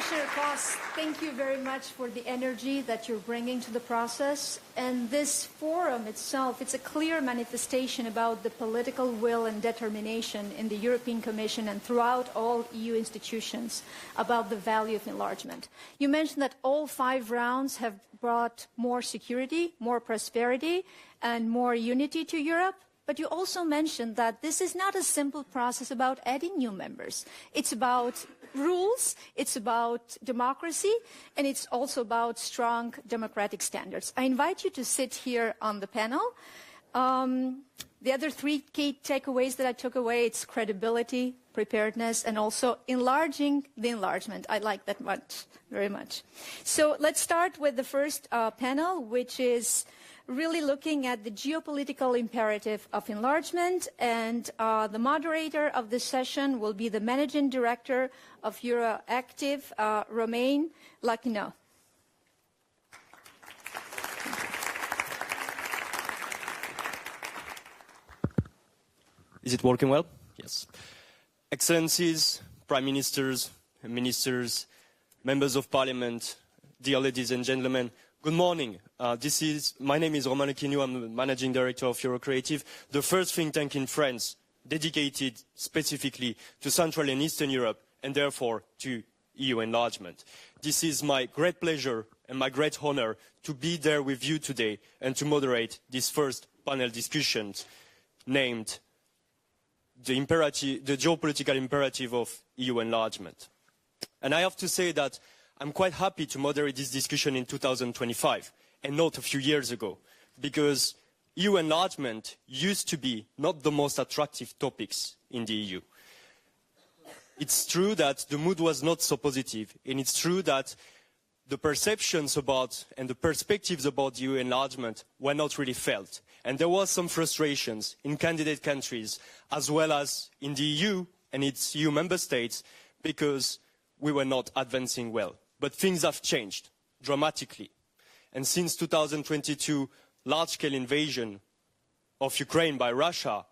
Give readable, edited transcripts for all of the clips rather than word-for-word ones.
Commissioner Klaus, thank you very much for the energy that you're bringing to the process. And this forum itself, it's a clear manifestation about the political will and determination in the European Commission and throughout all EU institutions about the value of enlargement. You mentioned that all 5 rounds have brought more security, more prosperity, and more unity to Europe. But you also mentioned that this is not a simple process about adding new members. It's about rules, it's about democracy, and it's also about strong democratic standards. I invite you to sit here on the panel. The other 3 key takeaways that I took away, it's credibility, preparedness, and also enlarging the enlargement. I like that very much. So let's start with the first panel, which is really looking at the geopolitical imperative of enlargement, and the moderator of this session will be the Managing Director of Euroactiv, Romain Lachino. Is it working well? Yes. Excellencies, Prime Ministers, Ministers, Members of Parliament, dear ladies and gentlemen, good morning. My name is Romain Lachino. I'm the Managing Director of Eurocreative, the first think tank in France dedicated specifically to Central and Eastern Europe and therefore to EU enlargement. This is my great pleasure and my great honor to be there with you today and to moderate this first panel discussion named the geopolitical imperative of EU enlargement. And I have to say that I'm quite happy to moderate this discussion in 2025 and not a few years ago, because EU enlargement used to be not the most attractive topics in the EU. It's true that the mood was not so positive, and it's true that the perceptions about and the perspectives about EU enlargement were not really felt. And there was some frustrations in candidate countries as well as in the EU and its EU member states because we were not advancing well. But things have changed dramatically. And since 2022 large-scale invasion of Ukraine by Russia,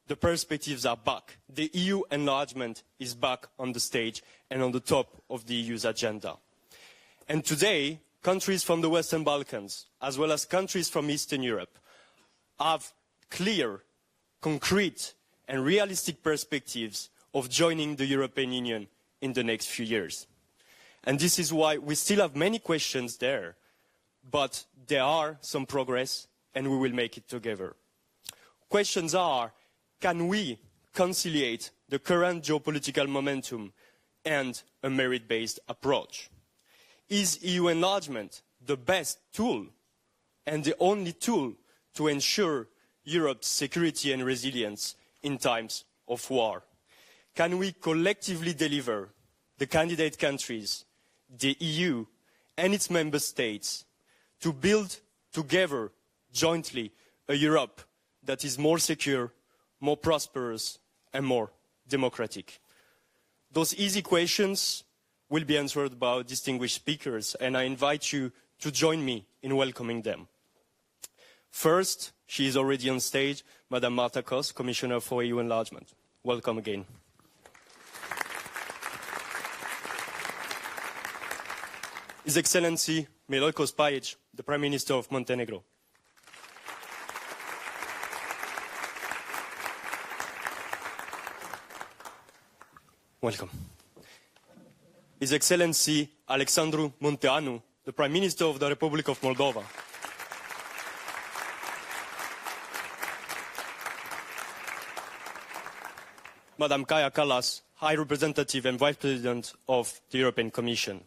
the perspectives are back. The EU enlargement is back on the stage and on the top of the EU's agenda. And today, countries from the Western Balkans, as well as countries from Eastern Europe, have clear, concrete and realistic perspectives of joining the European Union in the next few years. And this is why we still have many questions there, but there are some progress and we will make it together. Questions are, can we conciliate the current geopolitical momentum and a merit-based approach? Is EU enlargement the best tool and the only tool to ensure Europe's security and resilience in times of war? Can we collectively deliver the candidate countries, the EU and its member states to build together jointly a Europe that is more secure, more prosperous and more democratic? Those easy questions will be answered by distinguished speakers, and I invite you to join me in welcoming them. First, she is already on stage, Madam Marta, Commissioner for EU Enlargement. Welcome again. His Excellency Milojko Spajić, the Prime Minister of Montenegro. Welcome. His Excellency Alexandru Munteanu, the Prime Minister of the Republic of Moldova. Madam Kaja Kallas, High Representative and Vice President of the European Commission.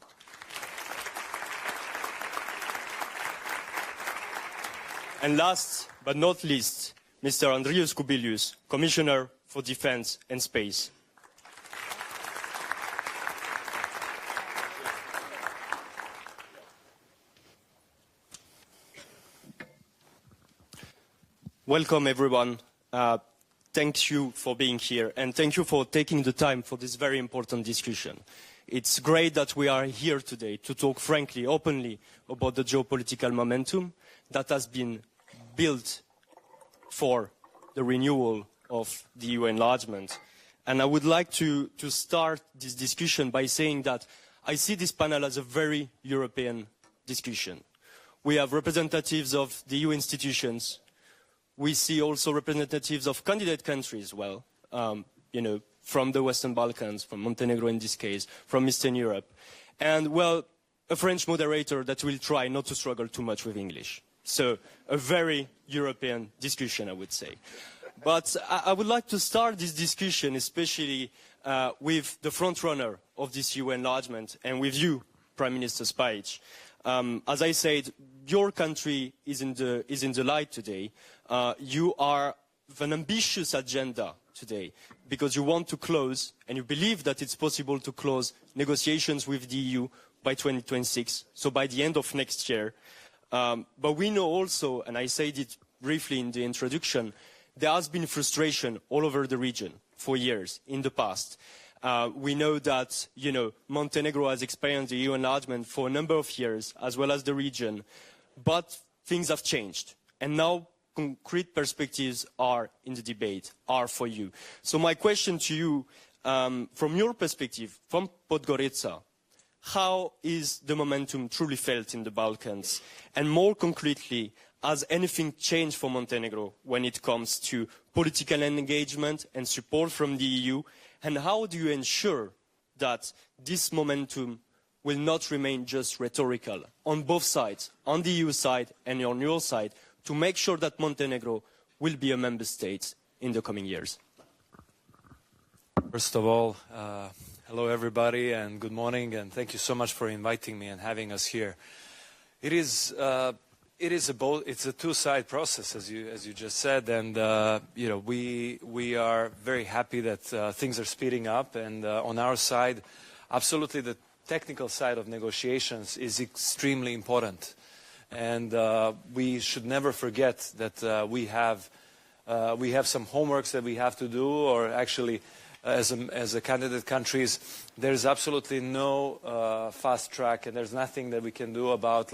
And last but not least, Mr. Andrius Kubilius, Commissioner for Defence and Space. Welcome everyone. Thank you for being here and thank you for taking the time for this very important discussion. It's great that we are here today to talk frankly, openly about the geopolitical momentum that has been built for the renewal of the EU enlargement. And I would like to start this discussion by saying that I see this panel as a very European discussion. We have representatives of the EU institutions. We see also representatives of candidate countries, well, from the Western Balkans, from Montenegro in this case, from Eastern Europe. And, well, a French moderator that will try not to struggle too much with English. So a very European discussion, I would say. But I would like to start this discussion, especially with the front runner of this EU enlargement, and with you, Prime Minister Spajić. As I said, your country is in the light today. You are with an ambitious agenda today, because you want to close, and you believe that it's possible to close negotiations with the EU by 2026, so by the end of next year. But we know also, and I said it briefly in the introduction, there has been frustration all over the region for years in the past. We know that, Montenegro has experienced the EU enlargement for a number of years, as well as the region. But things have changed. And now concrete perspectives are in the debate, are for you. So my question to you, from your perspective, from Podgorica, how is the momentum truly felt in the Balkans? And more concretely, has anything changed for Montenegro when it comes to political engagement and support from the EU? And how do you ensure that this momentum will not remain just rhetorical on both sides, on the EU side and on your side, to make sure that Montenegro will be a member state in the coming years? First of all, hello everybody and good morning, and thank you so much for inviting me and having us here. It's a two-side process, as you just said, and we are very happy that things are speeding up, and on our side, absolutely the technical side of negotiations is extremely important, and we should never forget that we have some homeworks that we have to do, or actually, as a candidate countries, there's absolutely no fast track, and there's nothing that we can do about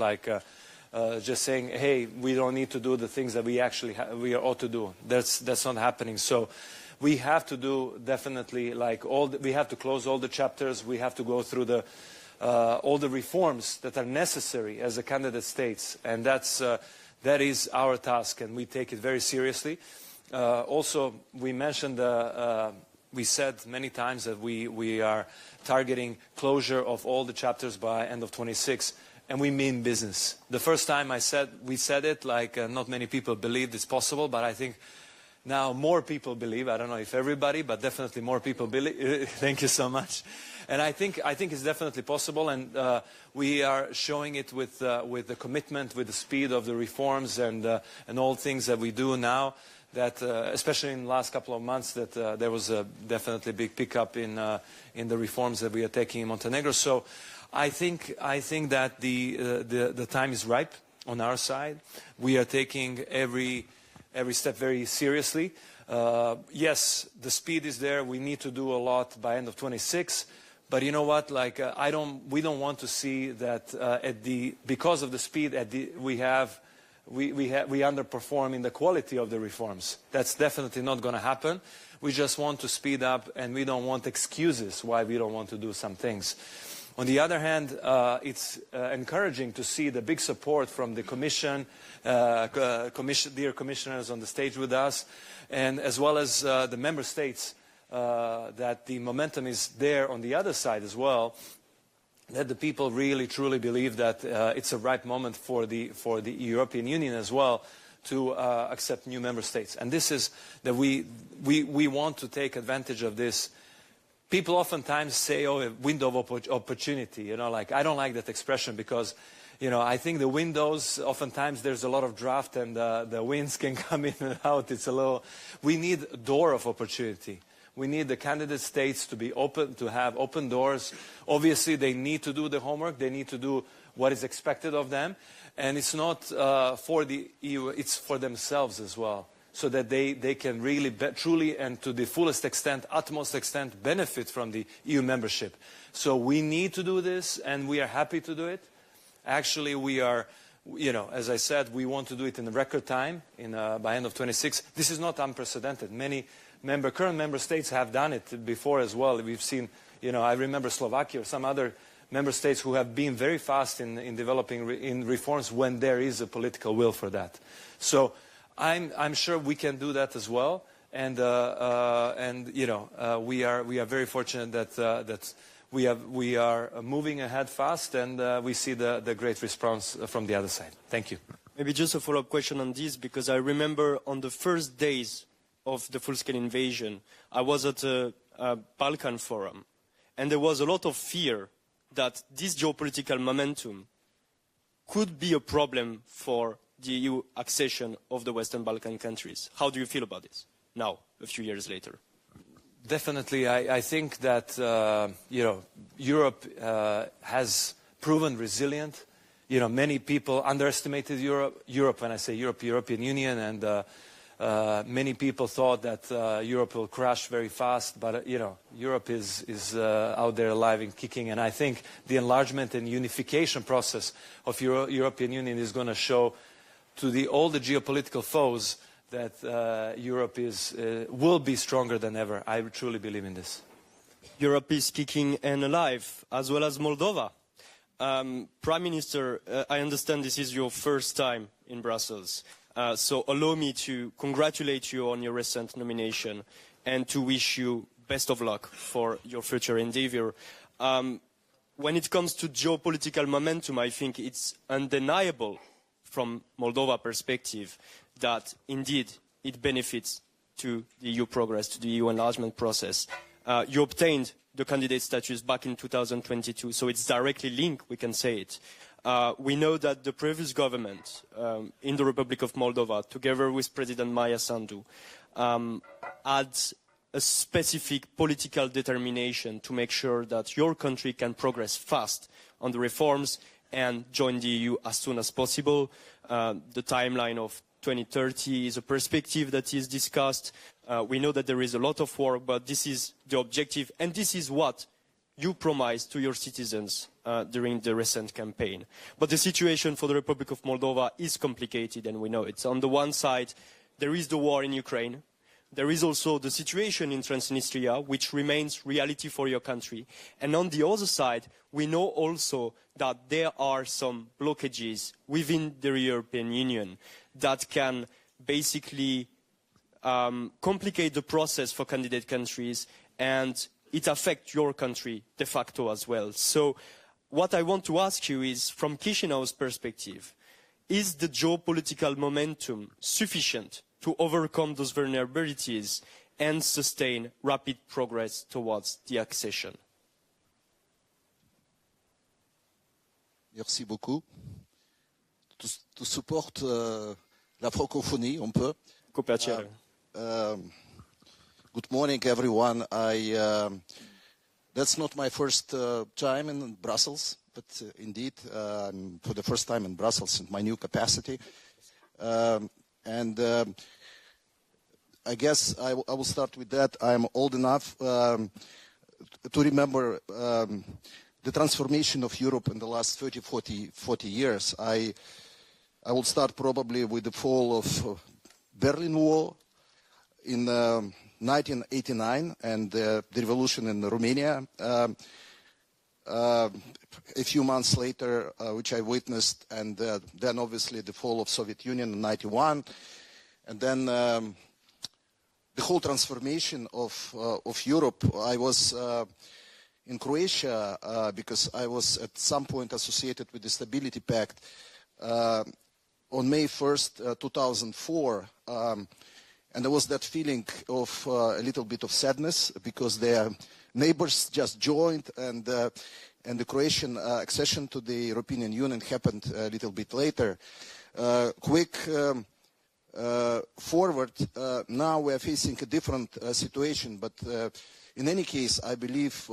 just saying, hey, we don't need to do the things that we actually we ought to do. That's not happening. So we have to do definitely we have to close all the chapters. We have to go through all the reforms that are necessary as a candidate states, and that is our task, and we take it very seriously. Also, we mentioned. We said many times that we are targeting closure of all the chapters by end of 26, and we mean business. The first time we said it, not many people believed it's possible, but I think now more people believe. I don't know if everybody, but definitely more people believe. Thank you so much. And I think it's definitely possible, and we are showing it with the commitment, with the speed of the reforms and all things that we do now. That especially in the last couple of months, that there was a definitely big pickup in the reforms that we are taking in Montenegro. So I think that the time is ripe on our side. We are taking every step very seriously. Yes, the speed is there. We need to do a lot by end of 26. But you know what? We don't want to see that because of the speed we underperform in the quality of the reforms. That's definitely not going to happen. We just want to speed up, and we don't want excuses why we don't want to do some things. On the other hand, it's encouraging to see the big support from the Commission, dear commissioners on the stage with us, and as well as the member states, that the momentum is there on the other side as well, that the people really truly believe that it's a right moment for the European Union as well to accept new member states. And this is that we want to take advantage of this. People oftentimes say, oh, a window of opportunity, I don't like that expression, because I think the windows, oftentimes there's a lot of draft and the winds can come in and out. We need a door of opportunity. We need the candidate states to be open, to have open doors. Obviously, they need to do the homework. They need to do what is expected of them. And it's not for the EU, it's for themselves as well, so that they can really truly and to the fullest extent, utmost extent, benefit from the EU membership. So we need to do this, and we are happy to do it. Actually, we are, as I said, we want to do it in a record time, by end of 26. This is not unprecedented. Many current member states have done it before as well. We've seen, I remember Slovakia or some other member states who have been very fast in developing in reforms when there is a political will for that. So I'm sure we can do that as well. And you know, we are very fortunate that we are moving ahead fast, and we see the great response from the other side. Thank you. Maybe just a follow-up question on this, because I remember on the first days of the full-scale invasion, I was at a Balkan forum, and there was a lot of fear that this geopolitical momentum could be a problem for the EU accession of the Western Balkan countries. How do you feel about this now, a few years later? Definitely, I think that you know, Europe has proven resilient. You know, many people underestimated Europe, when I say Europe, European Union, and many people thought that Europe will crash very fast, but you know, Europe is out there alive and kicking, and I think the enlargement and unification process of European Union is going to show to all the geopolitical foes that Europe will be stronger than ever. I truly believe in this. Europe is kicking and alive, as well as Moldova. Prime Minister, I understand this is your first time in Brussels, so allow me to congratulate you on your recent nomination and to wish you best of luck for your future endeavor. When it comes to geopolitical momentum, I think it's undeniable from Moldova perspective that indeed it benefits to the EU progress, to the EU enlargement process. You obtained the candidate status back in 2022, so it's directly linked, we can say it. We know that the previous government in the Republic of Moldova, together with President Maia Sandu, had a specific political determination to make sure that your country can progress fast on the reforms and join the EU as soon as possible. The timeline of 2030 is a perspective that is discussed. We know that there is a lot of work, but this is the objective, and this is what you promised to your citizens during the recent campaign. But the situation for the Republic of Moldova is complicated, and we know it. On the one side, there is the war in Ukraine. There is also the situation in Transnistria, which remains reality for your country. And on the other side, we know also that there are some blockages within the European Union that can basically complicate the process for candidate countries, and it affects your country de facto as well. So what I want to ask you is, from Chișinău's perspective, is the geopolitical momentum sufficient to overcome those vulnerabilities and sustain rapid progress towards the accession? Merci beaucoup. To support la francophonie, on peut. Good morning, everyone. That's not my first time in Brussels, but indeed, for the first time in Brussels in my new capacity. And I guess I will start with that. I'm old enough to remember the transformation of Europe in the last 30, 40 years. I will start probably with the fall of Berlin Wall in 1989 and the revolution in Romania. A few months later, which I witnessed, and then obviously the fall of Soviet Union in 91, and then the whole transformation of Europe. I was in Croatia because I was at some point associated with the Stability Pact on May 1st, 2004, and there was that feeling of a little bit of sadness because their neighbors just joined, and the Croatian accession to the European Union happened a little bit later. Quick forward, now we are facing a different situation, but in any case, I believe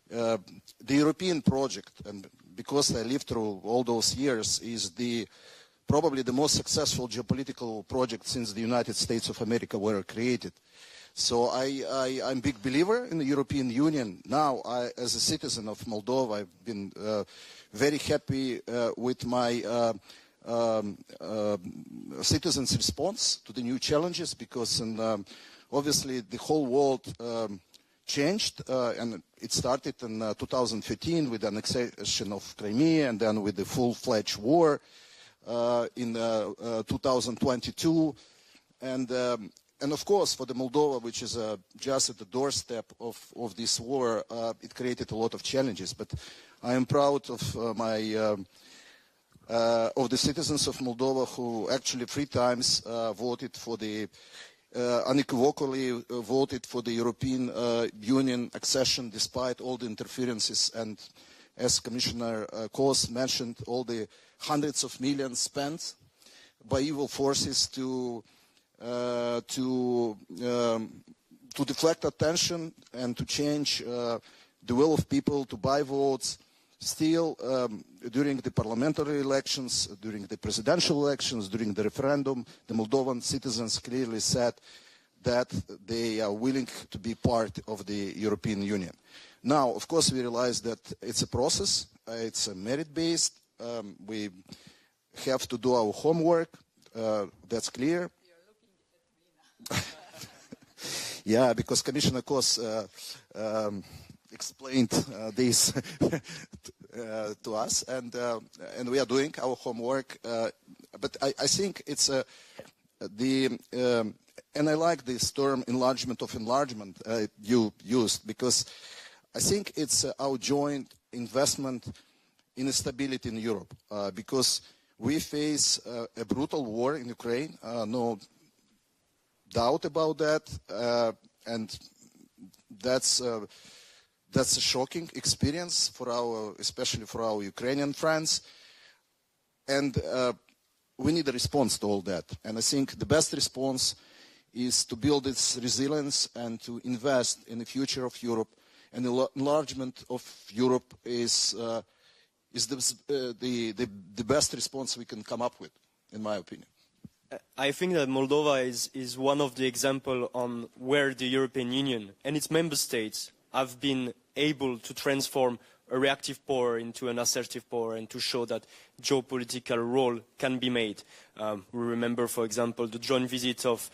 the European project, and because I lived through all those years, is probably the most successful geopolitical project since the United States of America were created. So I'm a big believer in the European Union. Now, as a citizen of Moldova, I've been very happy with my citizens' response to the new challenges, because obviously the whole world changed, and it started in 2015 with the annexation of Crimea, and then with the full-fledged war in 2022, and of course for the Moldova, which is just at the doorstep of this war, it created a lot of challenges. But I am proud of of the citizens of Moldova who actually 3 times voted for the unequivocally voted for the European Union accession despite all the interferences and, as Commissioner Kos mentioned, all the hundreds of millions spent by evil forces to deflect attention and to change the will of people to buy votes. Still, during the parliamentary elections, during the presidential elections, during the referendum, the Moldovan citizens clearly said that they are willing to be part of the European Union. Now, of course, we realize that it's a process, it's a merit-based, we have to do our homework, that's clear. Yeah, because Commissioner Kos explained this to us, and we are doing our homework. But I think it's and I like this term enlargement of enlargement you used, because I think it's our joint investment in stability in Europe, because we face a brutal war in Ukraine, no doubt about that, and that's a shocking experience for especially for our Ukrainian friends, and we need a response to all that. And I think the best response is to build its resilience and to invest in the future of Europe. And the enlargement of Europe is the best response we can come up with, in my opinion. I think that Moldova is one of the examples on where the European Union and its member states have been able to transform a reactive power into an assertive power and to show that geopolitical role can be made. We remember, for example, the joint visit of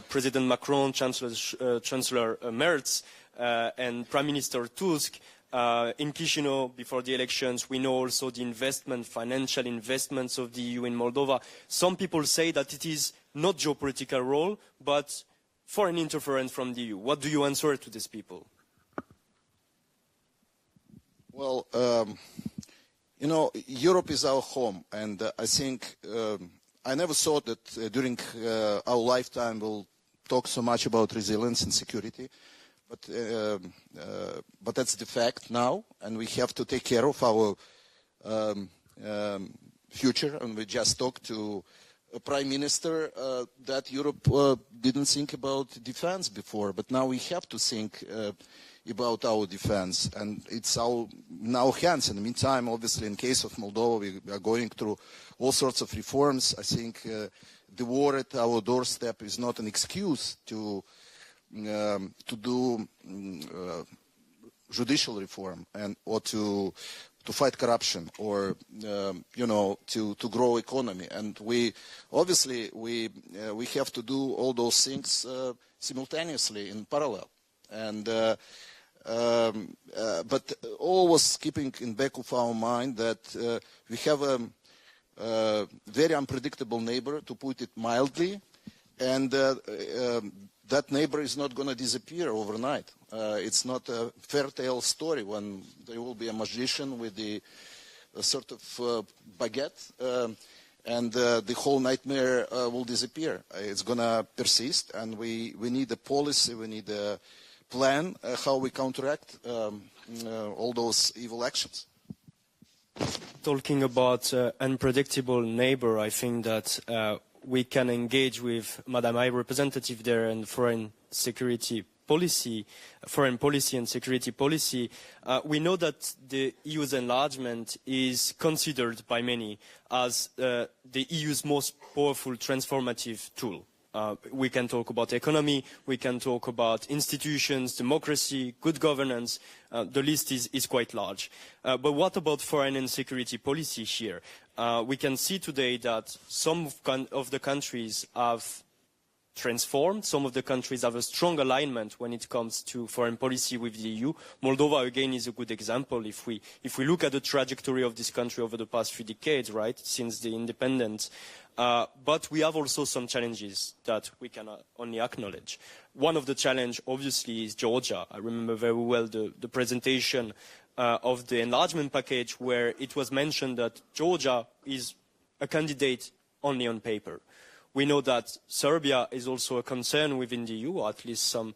President Macron, Chancellor Merz, and Prime Minister Tusk in Chisinau before the elections. We know also the investment, financial investments of the EU in Moldova. Some people say that it is not geopolitical role, but foreign interference from the EU. What do you answer to these people? Well, you know, Europe is our home, and I think I never thought that during our lifetime we'll talk so much about resilience and security, but that's the fact now, and we have to take care of our future. And we just talked to a prime minister that Europe didn't think about defense before, but now we have to think about our defense, and it's in our hands. In the meantime, obviously, in case of Moldova, we are going through all sorts of reforms. I think the war at our doorstep is not an excuse to do judicial reform or to fight corruption, or you know, to grow economy. And we obviously we have to do all those things simultaneously in parallel. And but always keeping in back of our mind that we have a very unpredictable neighbor, to put it mildly, and that neighbor is not going to disappear overnight. It's not a fairy tale story when there will be a magician with a sort of baguette and the whole nightmare will disappear. It's going to persist, and we need a policy, we need a plan how we counteract all those evil actions. Talking about unpredictable neighbor, I think that we can engage with Madam High Representative there and foreign policy and security policy. We know that the EU's enlargement is considered by many as the EU's most powerful transformative tool. We can talk about economy, we can talk about institutions, democracy, good governance. The list is quite large. But what about foreign and security policy here? We can see today that some of the countries have transformed. Some of the countries have a strong alignment when it comes to foreign policy with the EU. Moldova, again, is a good example. If we look at the trajectory of this country over the past 3 decades, right, since the independence, but we have also some challenges that we can only acknowledge. One of the challenges, obviously, is Georgia. I remember very well the presentation of the enlargement package, where it was mentioned that Georgia is a candidate only on paper. We know that Serbia is also a concern within the EU, or at least some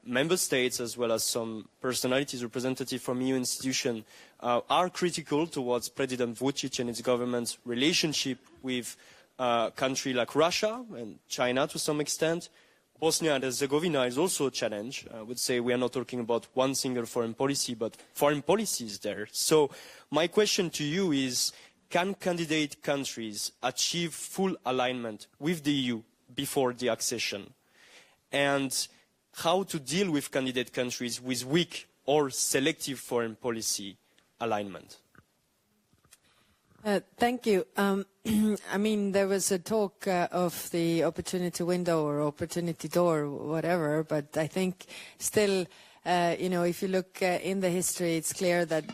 member states, as well as some personalities, representatives from EU institutions, are critical towards President Vučić and its government's relationship with a country like Russia and China to some extent. Bosnia and Herzegovina is also a challenge. I would say we are not talking about one single foreign policy, but foreign policies there. So my question to you is, can candidate countries achieve full alignment with the EU before the accession? And how to deal with candidate countries with weak or selective foreign policy alignment? Thank you. I mean, there was a talk of the opportunity window or opportunity door, whatever, but I think still, if you look in the history, it's clear that,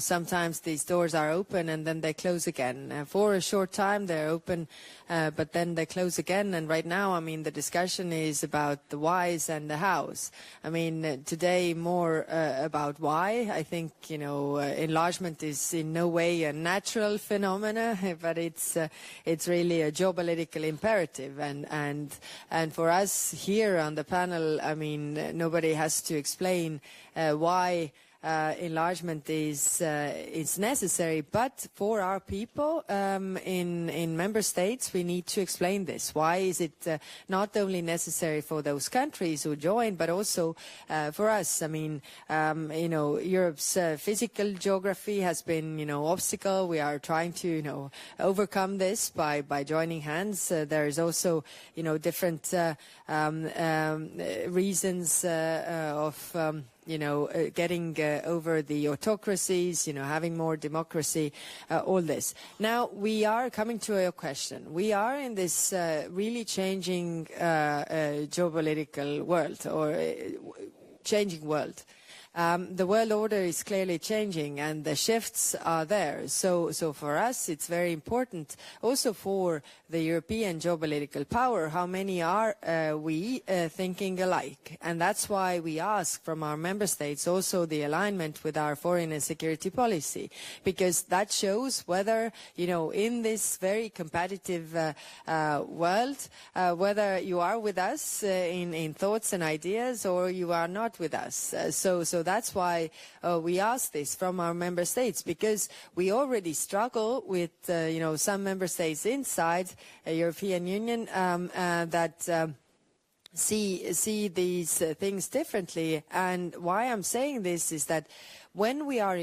sometimes these doors are open and then they close again. For a short time, they're open, but then they close again. And right now, I mean, the discussion is about the whys and the hows. I mean, today more about why. I think, enlargement is in no way a natural phenomena, but it's really a geopolitical imperative. And for us here on the panel, I mean, nobody has to explain why enlargement is necessary, but for our people in member states, we need to explain this. Why is it not only necessary for those countries who join, but also for us? I mean, Europe's physical geography has been, obstacle. We are trying to, overcome this by joining hands. There is also, different reasons of getting over the autocracies, having more democracy, all this. Now, we are coming to your question. We are in this really changing geopolitical world, or changing world. The world order is clearly changing and the shifts are there. So for us, it's very important also for the European geopolitical power, how many are we thinking alike? And that's why we ask from our member states also the alignment with our foreign and security policy, because that shows whether, in this very competitive world, whether you are with us in thoughts and ideas or you are not with us. So that's why we ask this from our member states, because we already struggle with, some member states inside a European Union that see these things differently. And why I'm saying this is that when we are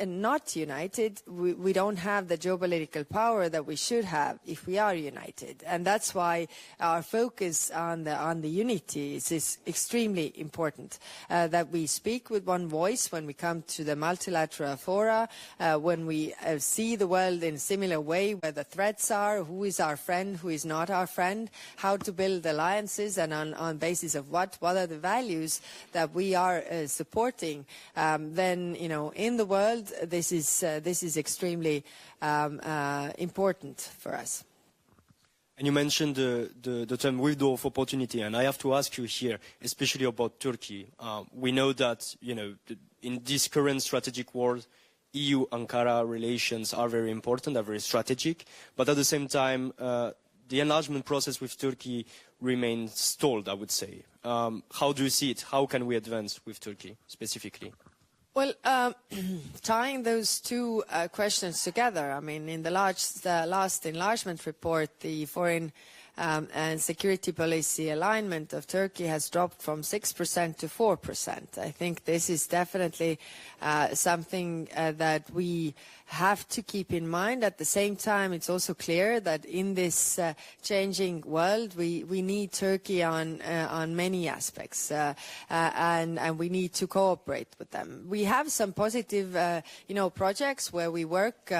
not united, we don't have the geopolitical power that we should have if we are united. And that's why our focus on the unity is extremely important. That we speak with one voice when we come to the multilateral fora, when we see the world in a similar way, where the threats are, who is our friend, who is not our friend, how to build alliances, and on basis of what are the values that we are supporting, then in the world, this is extremely important for us. And you mentioned the term window of opportunity, and I have to ask you here, especially about Turkey. We know that in this current strategic world, EU-Ankara relations are very important, are very strategic, but at the same time, the enlargement process with Turkey remains stalled, I would say. How do you see it? How can we advance with Turkey specifically? Well, tying those two questions together, I mean, in the last enlargement report, the foreign and security policy alignment of Turkey has dropped from 6% to 4%. I think this is definitely something that we have to keep in mind. At the same time, it's also clear that in this changing world, we need Turkey on many aspects, and we need to cooperate with them. We have some positive, projects where we work.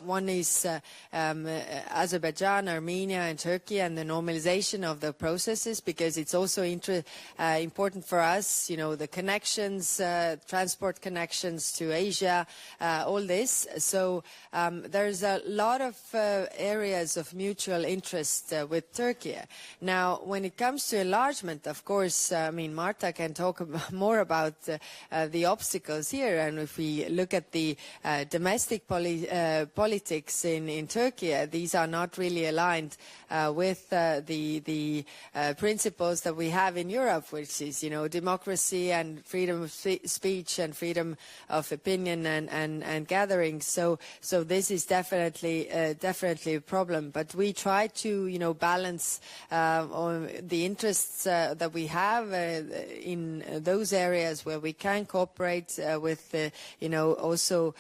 One is Azerbaijan, Armenia, and Turkey, and normalization of the processes, because it's also important for us, the connections, transport connections to Asia, all this. So there's a lot of areas of mutual interest with Turkey. Now, when it comes to enlargement, of course, Marta can talk more about the obstacles here. And if we look at the domestic politics in Turkey, these are not really aligned with the principles that we have in Europe, which is, democracy and freedom of speech and freedom of opinion and gathering. So this is definitely a problem. But we try to, balance on the interests that we have in those areas where we can cooperate with, also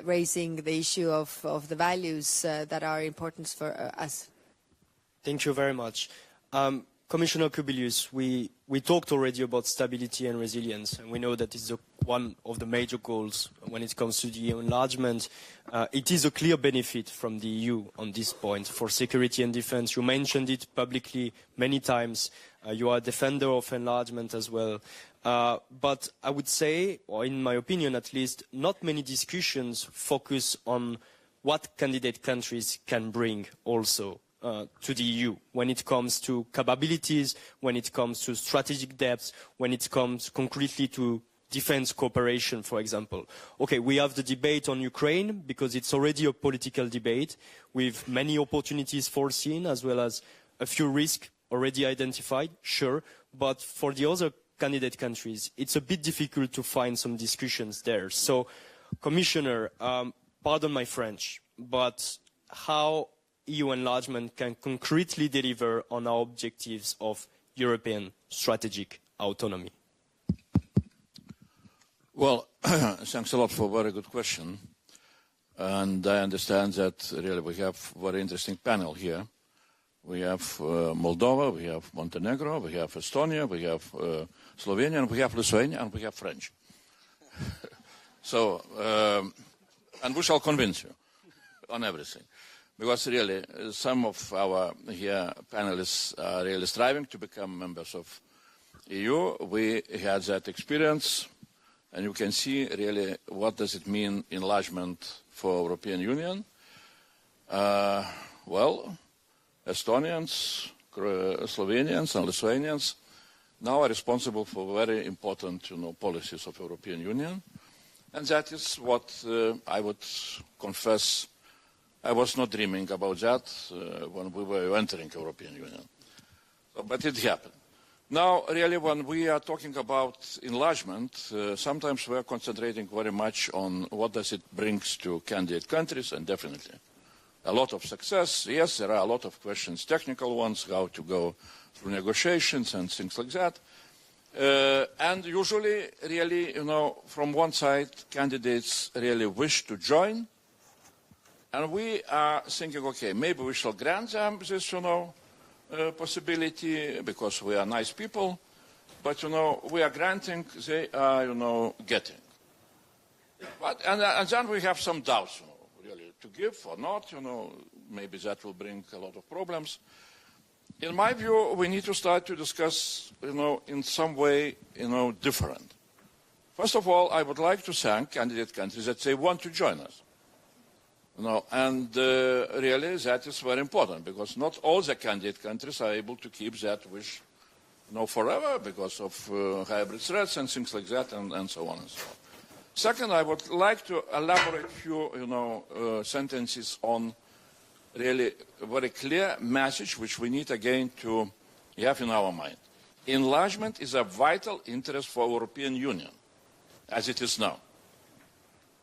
raising the issue of the values that are important for us. Thank you very much. Commissioner Kubilius, we talked already about stability and resilience, and we know that it's one of the major goals when it comes to the EU enlargement. It is a clear benefit from the EU on this point for security and defense. You mentioned it publicly many times. You are a defender of enlargement as well. But I would say, or in my opinion at least, not many discussions focus on what candidate countries can bring also to the EU when it comes to capabilities, when it comes to strategic depth, when it comes concretely to defense cooperation, for example. Okay, we have the debate on Ukraine because it's already a political debate with many opportunities foreseen as well as a few risks already identified, sure. But for the other candidate countries, it's a bit difficult to find some discussions there. So, Commissioner, pardon my French, but how EU enlargement can concretely deliver on our objectives of European strategic autonomy? Well, thanks a lot for a very good question. And I understand that really we have a very interesting panel here. We have Moldova, we have Montenegro, we have Estonia, we have Slovenia, and we have Lithuania, and we have French. So, and we shall convince you on everything. Because really, some of our here panelists are really striving to become members of EU. We had that experience, and you can see really what does it mean enlargement for European Union. Well, Estonians, Slovenians, and Lithuanians now are responsible for very important, policies of European Union, and that is what I would confess. I was not dreaming about that when we were entering European Union, but it happened. Now, really, when we are talking about enlargement, sometimes we are concentrating very much on what does it bring to candidate countries, and definitely a lot of success. Yes, there are a lot of questions, technical ones, how to go through negotiations and things like that. And usually, really, from one side, candidates really wish to join. And we are thinking, okay, maybe we shall grant them this, possibility because we are nice people. But, we are granting, they are, getting. But, and then we have some doubts, really, to give or not, maybe that will bring a lot of problems. In my view, we need to start to discuss, in some way, different. First of all, I would like to thank candidate countries that they want to join us. And really, that is very important because not all the candidate countries are able to keep that wish, forever because of hybrid threats and things like that, and so on and so on. Second, I would like to elaborate a few, sentences on really a very clear message which we need again to have in our mind. Enlargement is a vital interest for European Union, as it is now.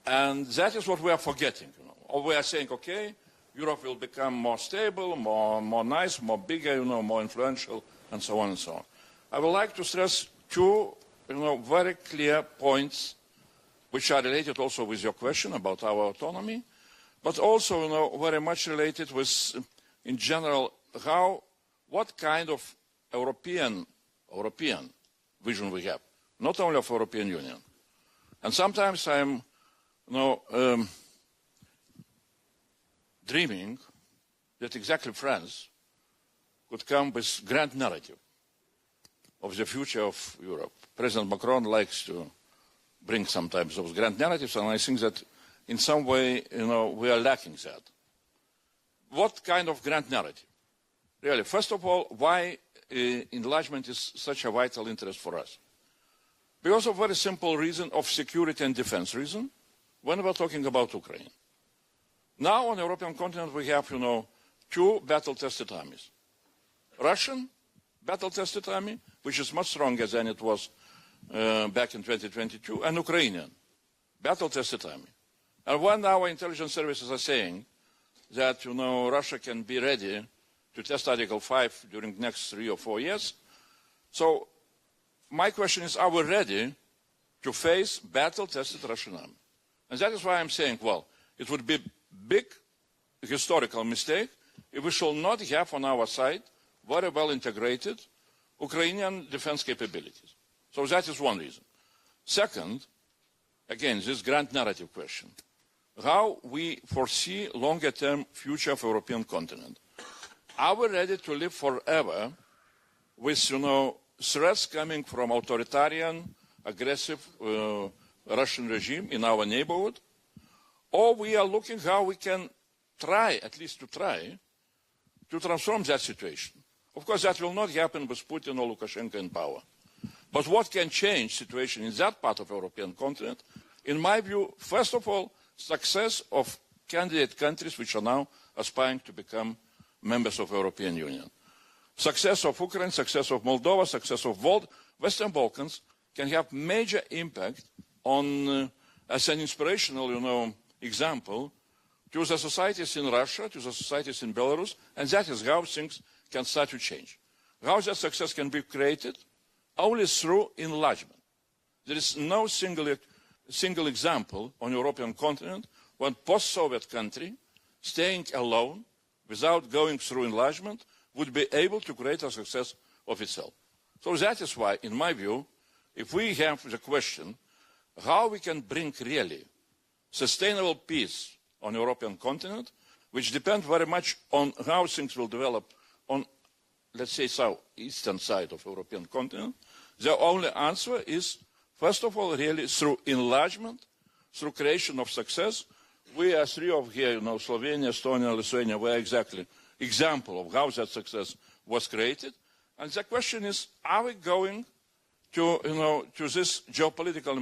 And that is what we are forgetting. Or we are saying, okay, Europe will become more stable, more nice, more bigger, more influential, and so on and so on. I would like to stress two, very clear points, which are related also with your question about our autonomy, but also, very much related with, in general, what kind of European vision we have, not only of European Union. And sometimes I'm, dreaming that exactly France could come with grand narrative of the future of Europe. President Macron likes to bring sometimes those grand narratives, and I think that in some way, we are lacking that. What kind of grand narrative? Really, first of all, why enlargement is such a vital interest for us? Because of a very simple reason of security and defense reason, when we're talking about Ukraine. Now on the European continent we have, two battle-tested armies. Russian battle-tested army, which is much stronger than it was back in 2022, and Ukrainian battle-tested army. And when our intelligence services are saying that, Russia can be ready to test Article 5 during the next 3 or 4 years, so my question is, are we ready to face battle-tested Russian army? And that is why I'm saying, well, it would be a big historical mistake if we shall not have on our side very well integrated Ukrainian defense capabilities. So that is one reason. Second, again, this grand narrative question. How we foresee longer-term future of European continent. Are we ready to live forever with, threats coming from authoritarian, aggressive Russian regime in our neighborhood? Or we are looking how we can try, at least to try, to transform that situation. Of course, that will not happen with Putin or Lukashenko in power. But what can change situation in that part of the European continent? In my view, first of all, success of candidate countries which are now aspiring to become members of the European Union. Success of Ukraine, success of Moldova, success of Western Balkans can have major impact on, as an inspirational, example, to the societies in Russia, to the societies in Belarus, and that is how things can start to change. How that success can be created? Only through enlargement. There is no single example on the European continent when post-Soviet country, staying alone, without going through enlargement, would be able to create a success of itself. So that is why, in my view, if we have the question how we can bring really sustainable peace on the European continent, which depends very much on how things will develop on, let's say, southeastern side of the European continent, the only answer is, first of all, really through enlargement, through creation of success. We are three of here, Slovenia, Estonia, Lithuania, were exactly example of how that success was created. And the question is, are we going to, to this geopolitical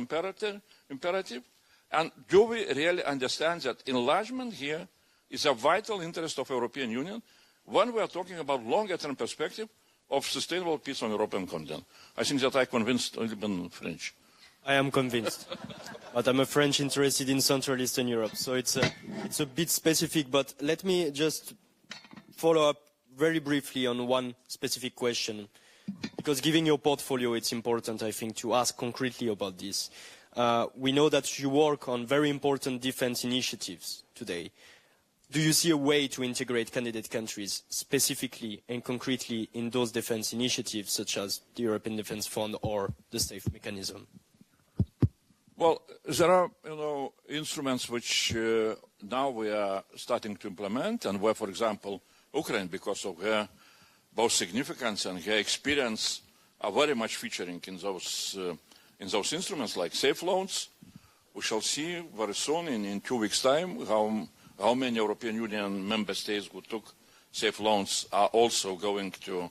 imperative? And do we really understand that enlargement here is a vital interest of the European Union when we are talking about longer-term perspective of sustainable peace on the European continent? I think that I convinced even French. I am convinced. But I'm a French interested in Central Eastern Europe, so it's a bit specific. But let me just follow up very briefly on one specific question, because given your portfolio, it's important, I think, to ask concretely about this. We know that you work on very important defense initiatives today. Do you see a way to integrate candidate countries specifically and concretely in those defense initiatives, such as the European Defence Fund or the SAFE mechanism? Well, there are, instruments which now we are starting to implement, and where, for example, Ukraine, because of her both significance and her experience, are very much featuring in those instruments like safe loans. We shall see very soon, in 2 weeks' time, how many European Union member states who took safe loans are also going to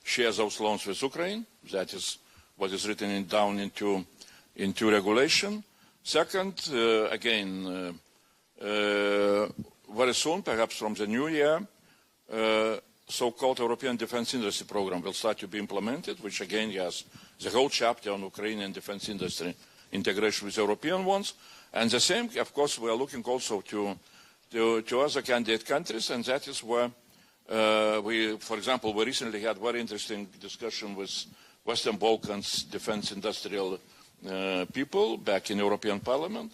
share those loans with Ukraine. That is what is written down into regulation. Second, again, very soon, perhaps from the new year, so-called European Defence Industry Program will start to be implemented, which again has the whole chapter on Ukrainian defence industry integration with European ones. And the same, of course, we are looking also to other candidate countries, and that is where for example, we recently had very interesting discussion with Western Balkans defence industrial people back in European Parliament.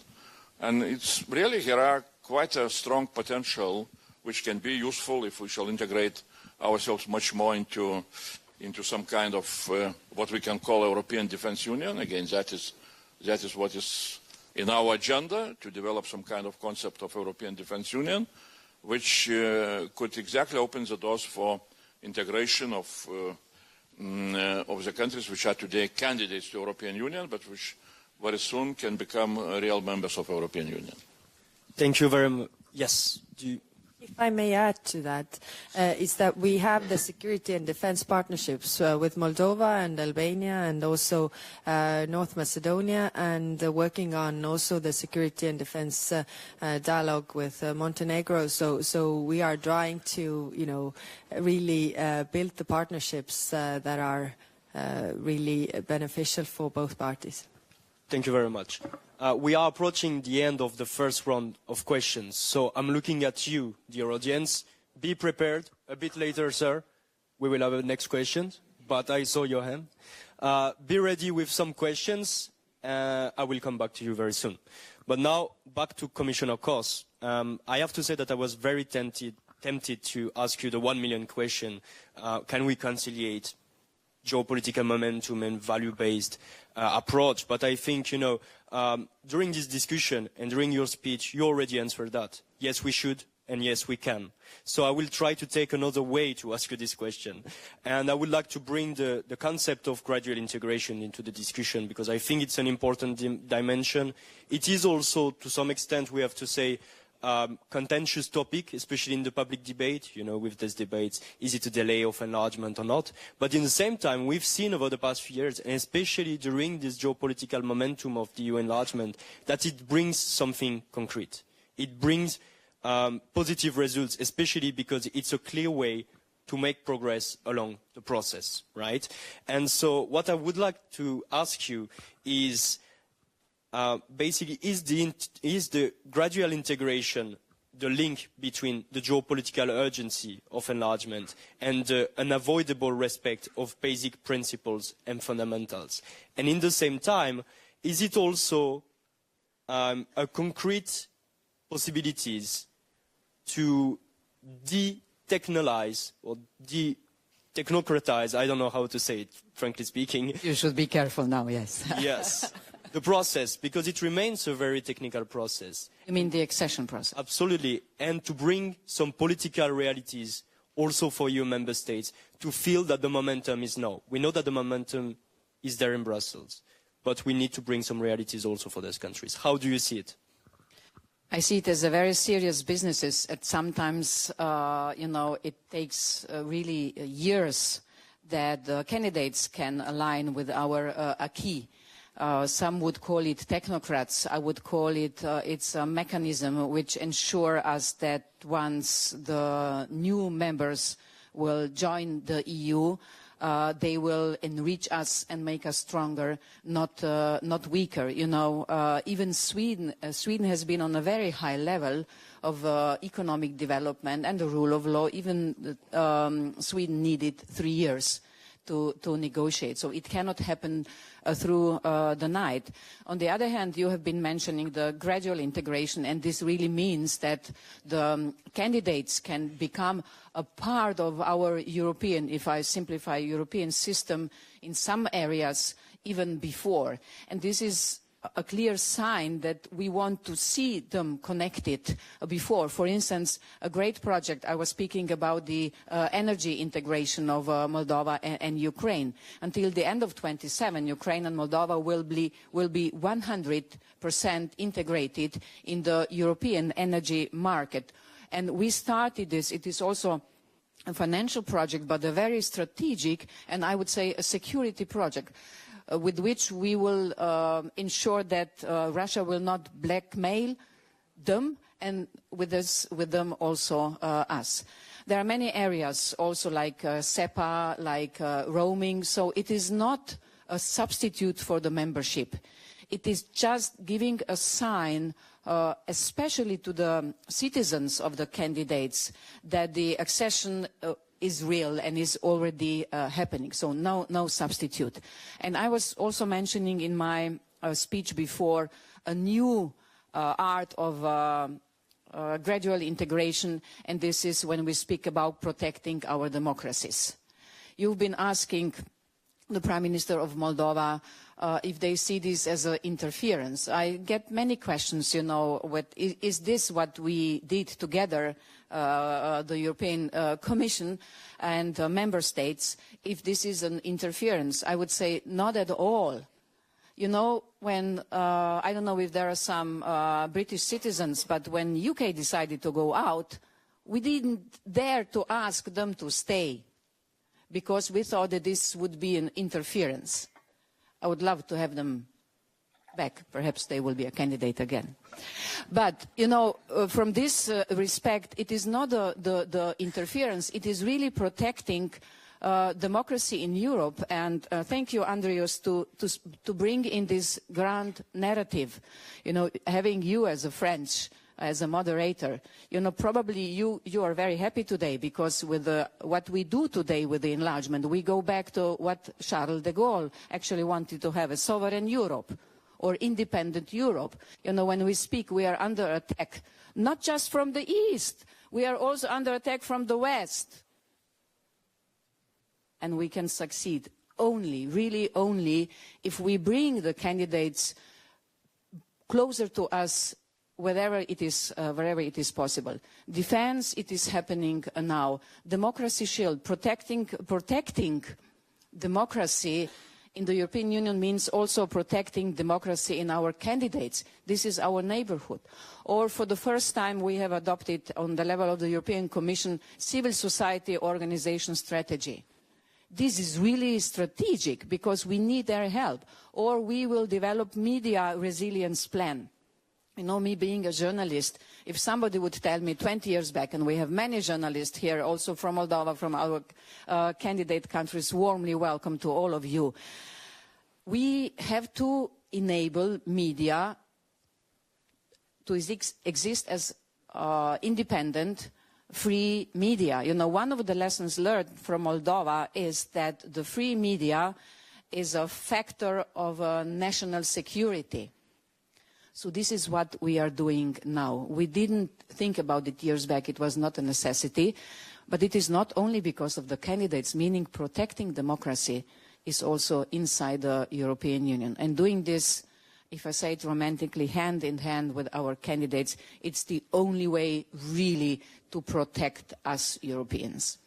And it's really, here are quite a strong potential which can be useful if we shall integrate ourselves much more into some kind of what we can call European Defence Union. Again, that is what is in our agenda, to develop some kind of concept of European Defence Union, which could exactly open the doors for integration of the countries which are today candidates to the European Union, but which very soon can become real members of the European Union. Thank you very much. Yes. If I may add to that, is that we have the security and defense partnerships with Moldova and Albania and also North Macedonia, and working on also the security and defense dialogue with Montenegro. So we are trying to, really build the partnerships that are really beneficial for both parties. Thank you very much. We are approaching the end of the first round of questions, so I'm looking at you, dear audience. Be prepared. A bit later, sir, we will have a next question, but I saw your hand. Be ready with some questions. I will come back to you very soon. But now, back to Commissioner Kos. I have to say that I was very tempted to ask you the 1 million question. Can we conciliate geopolitical momentum and value-based approach? But I think, during this discussion and during your speech, you already answered that. Yes, we should, and yes, we can. So I will try to take another way to ask you this question. And I would like to bring the concept of gradual integration into the discussion, because I think it's an important dimension. It is also, to some extent, we have to say, contentious topic, especially in the public debate, with these debates, is it a delay of enlargement or not? But in the same time, we've seen over the past few years, and especially during this geopolitical momentum of the EU enlargement, that it brings something concrete. It brings positive results, especially because it's a clear way to make progress along the process, right? And so what I would like to ask you is, basically, is the gradual integration the link between the geopolitical urgency of enlargement and the unavoidable respect of basic principles and fundamentals? And in the same time, is it also a concrete possibilities to de-technolize or de-technocratize, I don't know how to say it, frankly speaking. You should be careful now, yes. Yes. The process, because it remains a very technical process. You mean the accession process? Absolutely. And to bring some political realities also for EU member states to feel that the momentum is now. We know that the momentum is there in Brussels, but we need to bring some realities also for those countries. How do you see it? I see it as a very serious business. And sometimes, it takes really years that the candidates can align with our acquis. Some would call it technocrats. I would call it it's a mechanism which ensures us that once the new members will join the EU, they will enrich us and make us stronger, not weaker. Even Sweden has been on a very high level of economic development and the rule of law. Even Sweden needed 3 years to negotiate. So it cannot happen through the night. On the other hand, you have been mentioning the gradual integration, and this really means that the candidates can become a part of our European, if I simplify, European system in some areas even before. And this is a clear sign that we want to see them connected before. For instance, a great project, I was speaking about the energy integration of Moldova and Ukraine. Until the end of 27, Ukraine and Moldova will be 100% integrated in the European energy market. And we started this. It is also a financial project, but a very strategic and I would say a security project. With which we will ensure that Russia will not blackmail them, and with them also us. There are many areas also like SEPA, like roaming, so it is not a substitute for the membership. It is just giving a sign, especially to the citizens of the candidates, that the accession is real and is already happening, so no substitute. And I was also mentioning in my speech before a new art of gradual integration, and this is when we speak about protecting our democracies. You've been asking the Prime Minister of Moldova, if they see this as an interference. I get many questions, you know, is this what we did together, the European Commission and member states, if this is an interference? I would say not at all. You know, when, I don't know if there are some British citizens, but when UK decided to go out, we didn't dare to ask them to stay, because we thought that this would be an interference. I would love to have them back. Perhaps they will be a candidate again. But, you know, from this respect, it is not the interference. It is really protecting democracy in Europe. And thank you, Andrius, to bring in this grand narrative. You know, having you as a French, as a moderator, you know, probably you are very happy today, because with what we do today with the enlargement, we go back to what Charles de Gaulle actually wanted to have, a sovereign Europe or independent Europe. You know, when we speak, we are under attack, not just from the East, we are also under attack from the West. And we can succeed only, really only, if we bring the candidates closer to us wherever it is possible. Defense, it is happening now. Democracy shield, protecting democracy in the European Union means also protecting democracy in our candidates. This is our neighborhood. Or for the first time, we have adopted on the level of the European Commission civil society organization strategy. This is really strategic, because we need their help. Or we will develop media resilience plan. You know, me being a journalist, if somebody would tell me 20 years back, and we have many journalists here, also from Moldova, from our candidate countries, warmly welcome to all of you. We have to enable media to exist as independent, free media. You know, one of the lessons learned from Moldova is that the free media is a factor of national security. So this is what we are doing now. We didn't think about it years back. It was not a necessity. But it is not only because of the candidates, meaning protecting democracy is also inside the European Union. And doing this, if I say it romantically, hand in hand with our candidates, it's the only way really to protect us Europeans.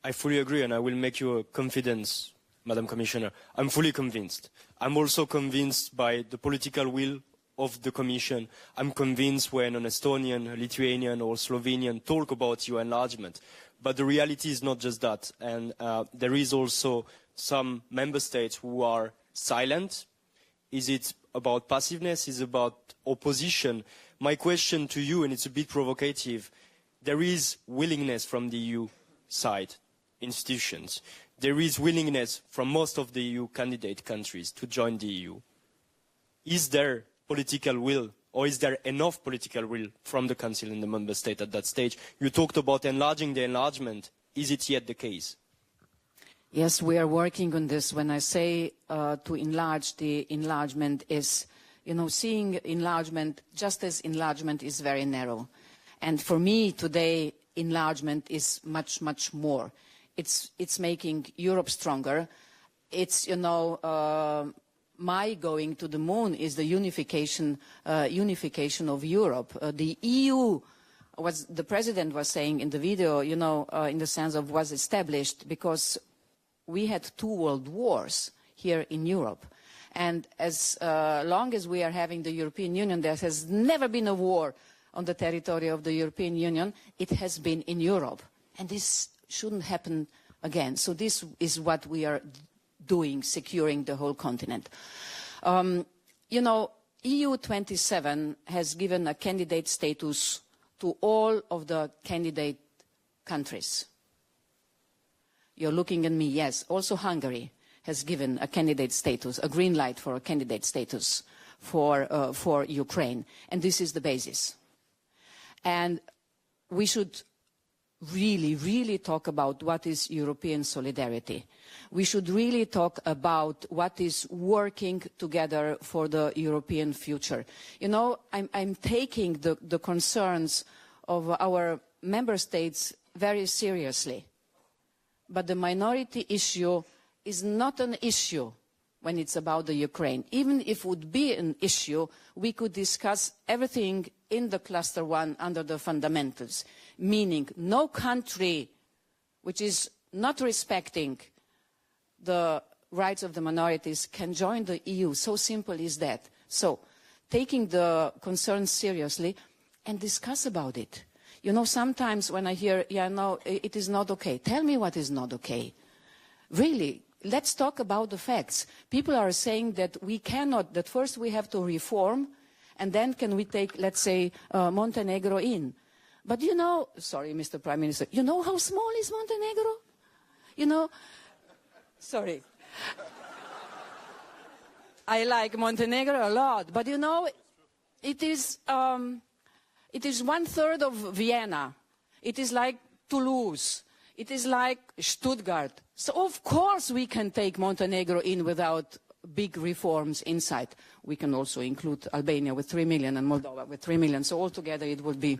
I fully agree, and I will make you a confidence, Madam Commissioner. I'm fully convinced. I'm also convinced by the political will of the Commission. I'm convinced when an Estonian, a Lithuanian or Slovenian talk about EU enlargement. But the reality is not just that. And there is also some member states who are silent. Is it about passiveness? Is it about opposition? My question to you, and it's a bit provocative, there is willingness from the EU side, institutions. There is willingness from most of the EU candidate countries to join the EU. Is there political will, or is there enough political will from the Council and the Member State at that stage? You talked about enlarging the enlargement. Is it yet the case? Yes, we are working on this. When I say to enlarge, the enlargement is, you know, seeing enlargement just as enlargement is very narrow. And for me today, enlargement is much, much more. It's making Europe stronger. It's, you know, my going to the moon is the unification of Europe. The EU, the president was saying in the video, you know, in the sense of was established because we had 2 world wars here in Europe. And as long as we are having the European Union, there has never been a war on the territory of the European Union. It has been in Europe. And this shouldn't happen again. So this is what we are doing, securing the whole continent. You know, EU 27 has given a candidate status to all of the candidate countries. You're looking at me, yes. Also Hungary has given a candidate status, a green light for a candidate status for Ukraine. And this is the basis. And we should really, really talk about what is European solidarity. We should really talk about what is working together for the European future. You know, I'm taking the concerns of our member states very seriously. But the minority issue is not an issue when it's about the Ukraine. Even if it would be an issue, we could discuss everything in the cluster 1 under the fundamentals, meaning no country which is not respecting the rights of the minorities can join the EU. So simple is that. So taking the concerns seriously and discuss about it. You know, sometimes when I hear, yeah, no, it is not okay. Tell me what is not okay. Really, let's talk about the facts. People are saying that we cannot, that first we have to reform, and then can we take, let's say, Montenegro in. But you know, sorry, Mr. Prime Minister, you know how small is Montenegro? You know, sorry. I like Montenegro a lot, but you know, it is 1/3 of Vienna. It is like Toulouse. It is like Stuttgart. So of course we can take Montenegro in without big reforms inside. We can also include Albania with 3 million and Moldova with 3 million. So altogether it would be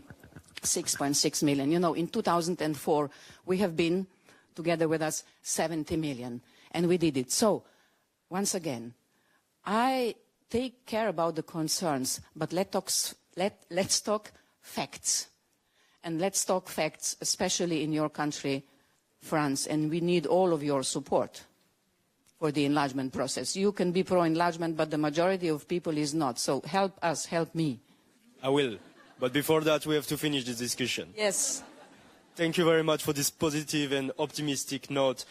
6.6 million. You know, in 2004 we have been, together with us, 70 million. And we did it. So, once again, I take care about the concerns, but let's talk facts. And let's talk facts, especially in your country, France. And we need all of your support for the enlargement process. You can be pro-enlargement, but the majority of people is not. So help us, help me. I will. But before that, we have to finish this discussion. Yes. Thank you very much for this positive and optimistic note.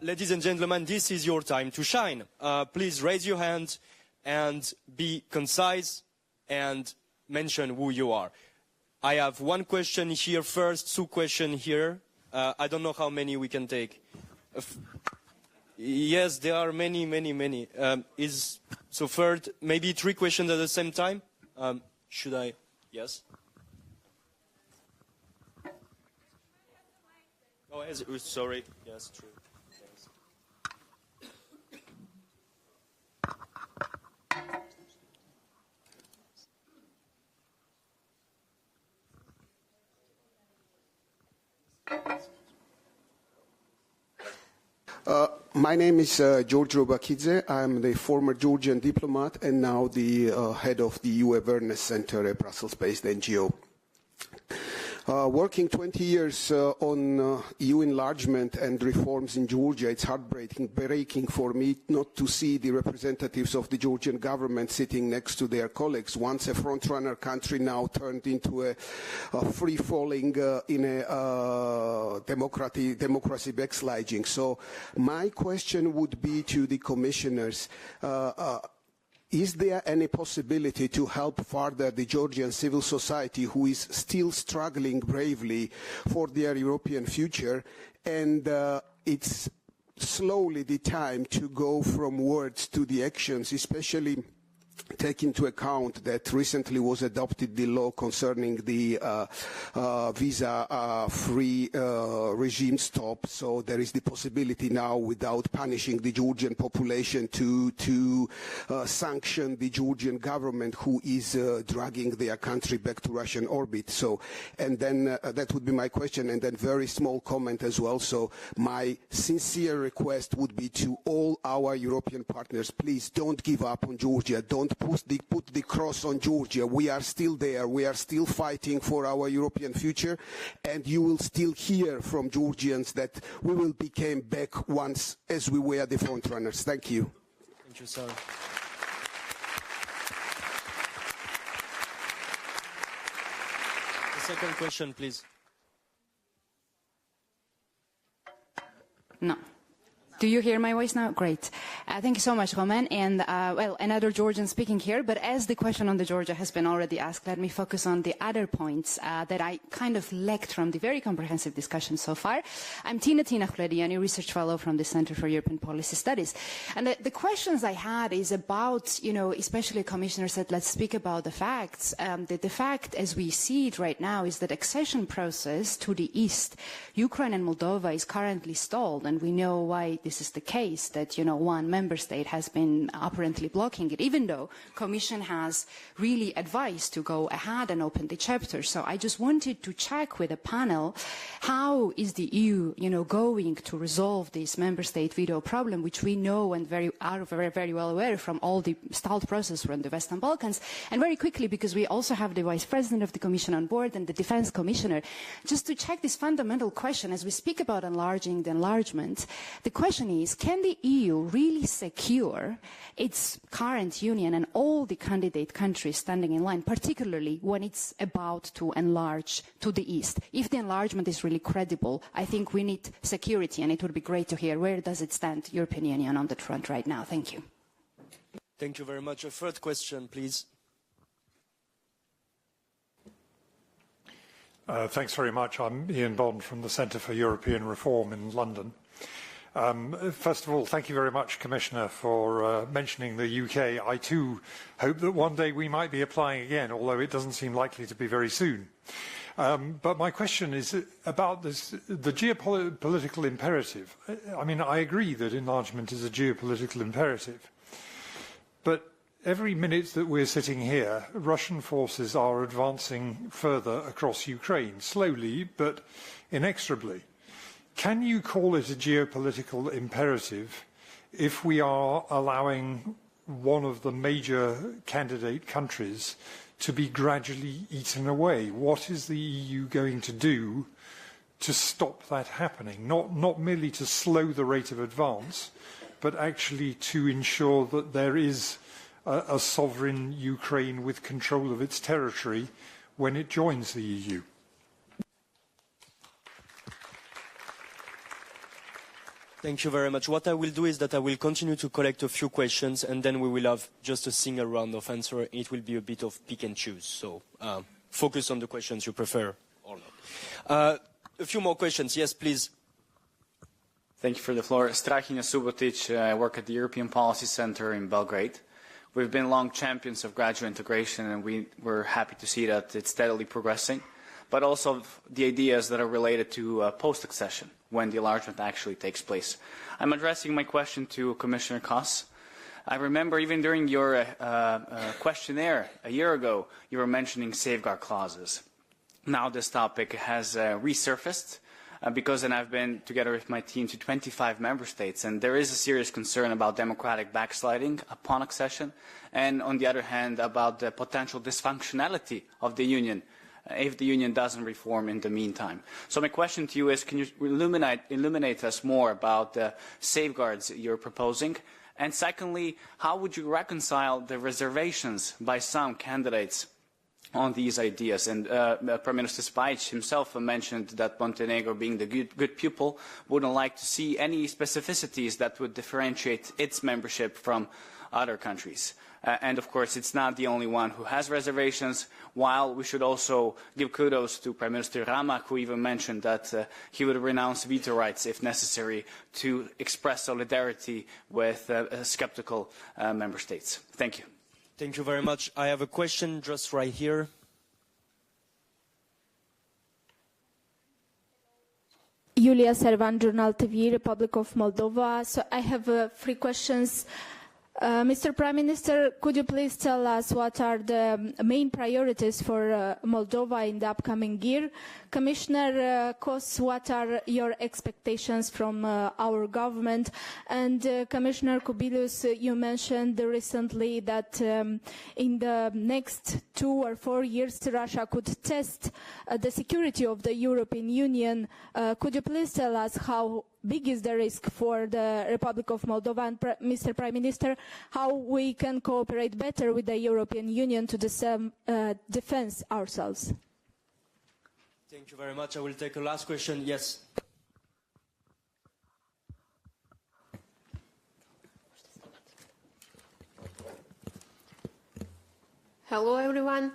Ladies and gentlemen, this is your time to shine. Please raise your hand and be concise and mention who you are. I have one question here first, 2 questions here. I don't know how many we can take. Yes, there are many. So first, maybe 3 questions at the same time? Should I? Yes? Oh, sorry. Yes, true. Yes. My name is George Robakidze. I'm the former Georgian diplomat and now the head of the EU Awareness Center, a Brussels-based NGO. Working 20 years on EU enlargement and reforms in Georgia, it's heartbreaking for me not to see the representatives of the Georgian government sitting next to their colleagues. Once a front-runner country, now turned into a free-falling in a democracy backsliding. So my question would be to the commissioners, is there any possibility to help further the Georgian civil society who is still struggling bravely for their European future? And it's slowly the time to go from words to the actions, especially take into account that recently was adopted the law concerning the visa-free regime stop. So there is the possibility now, without punishing the Georgian population, to sanction the Georgian government who is dragging their country back to Russian orbit. So, and then that would be my question, and then very small comment as well. So my sincere request would be to all our European partners, please don't give up on Georgia. Don't put the cross on Georgia. We are still there. We are still fighting for our European future, and you will still hear from Georgians that we will become back once as we were the front runners. Thank you. Thank you, sir. The second question, please. No. Do you hear my voice now? Great. Thank you so much, Roman. And, well, another Georgian speaking here, but as the question on the Georgia has been already asked, let me focus on the other points that I kind of lacked from the very comprehensive discussion so far. I'm Tina Khlediani, research fellow from the Center for European Policy Studies. And the questions I had is about, you know, especially Commissioner said, let's speak about the facts. The fact, as we see it right now, is that accession process to the east, Ukraine and Moldova, is currently stalled, and we know why this is the case, that, you know, one member state has been apparently blocking it, even though Commission has really advised to go ahead and open the chapter. So I just wanted to check with the panel, how is the EU, going to resolve this member state veto problem, which we know and are very well aware from all the stalled process from the Western Balkans. And very quickly, because we also have the Vice President of the Commission on board and the Defense Commissioner, just to check this fundamental question, as we speak about enlarging the enlargement, the question is, can the EU really secure its current union and all the candidate countries standing in line, particularly when it's about to enlarge to the east? If the enlargement is really credible, I think we need security, and it would be great to hear where does it stand, European Union, on that front right now. Thank you. Thank you very much. A third question, please. Thanks very much. I'm Ian Bond from the Centre for European Reform in London. First of all, thank you very much, Commissioner, for mentioning the UK. I too hope that one day we might be applying again, although it doesn't seem likely to be very soon. But my question is about the geopolitical imperative. I mean, I agree that enlargement is a geopolitical imperative, but every minute that we're sitting here, Russian forces are advancing further across Ukraine, slowly but inexorably. Can you call it a geopolitical imperative if we are allowing one of the major candidate countries to be gradually eaten away? What is the EU going to do to stop that happening? Not merely to slow the rate of advance, but actually to ensure that there is a sovereign Ukraine with control of its territory when it joins the EU. Thank you very much. What I will do is that I will continue to collect a few questions, and then we will have just a single round of answer. It will be a bit of pick and choose. So focus on the questions you prefer or not. A few more questions. Yes, please. Thank you for the floor. Strahinja Subotic. I work at the European Policy Center in Belgrade. We've been long champions of gradual integration, and we're happy to see that it's steadily progressing, but also the ideas that are related to post-accession, when the enlargement actually takes place. I'm addressing my question to Commissioner Kallas. I remember even during your questionnaire a year ago, you were mentioning safeguard clauses. Now this topic has resurfaced, because then I've been, together with my team, to 25 member states, and there is a serious concern about democratic backsliding upon accession, and on the other hand, about the potential dysfunctionality of the Union if the Union doesn't reform in the meantime. So my question to you is, can you illuminate us more about the safeguards you're proposing? And secondly, how would you reconcile the reservations by some candidates on these ideas? And Prime Minister Spajić himself mentioned that Montenegro, being the good pupil, wouldn't like to see any specificities that would differentiate its membership from other countries. And of course, it's not the only one who has reservations, while we should also give kudos to Prime Minister Rama, who even mentioned that he would renounce veto rights if necessary to express solidarity with skeptical member states. Thank you. Thank you very much. I have a question just right here. Julia Servan, Journal TV, Republic of Moldova. So I have 3 questions. Mr. Prime Minister, could you please tell us what are the main priorities for Moldova in the upcoming year? Commissioner Kos, what are your expectations from our government? And Commissioner Kubilius, you mentioned recently that in the next 2 or 4 years, Russia could test the security of the European Union. Could you please tell us how big is the risk for the Republic of Moldova, and Mr. Prime Minister, how we can cooperate better with the European Union to defend ourselves? Thank you very much. I will take a last question. Yes. Hello, everyone.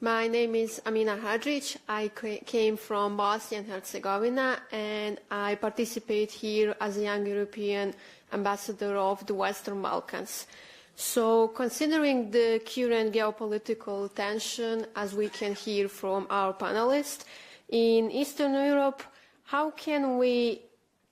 My name is Amina Hadžić. I came from Bosnia and Herzegovina, and I participate here as a young European ambassador of the Western Balkans. So, considering the current geopolitical tension, as we can hear from our panelists, in Eastern Europe, how can we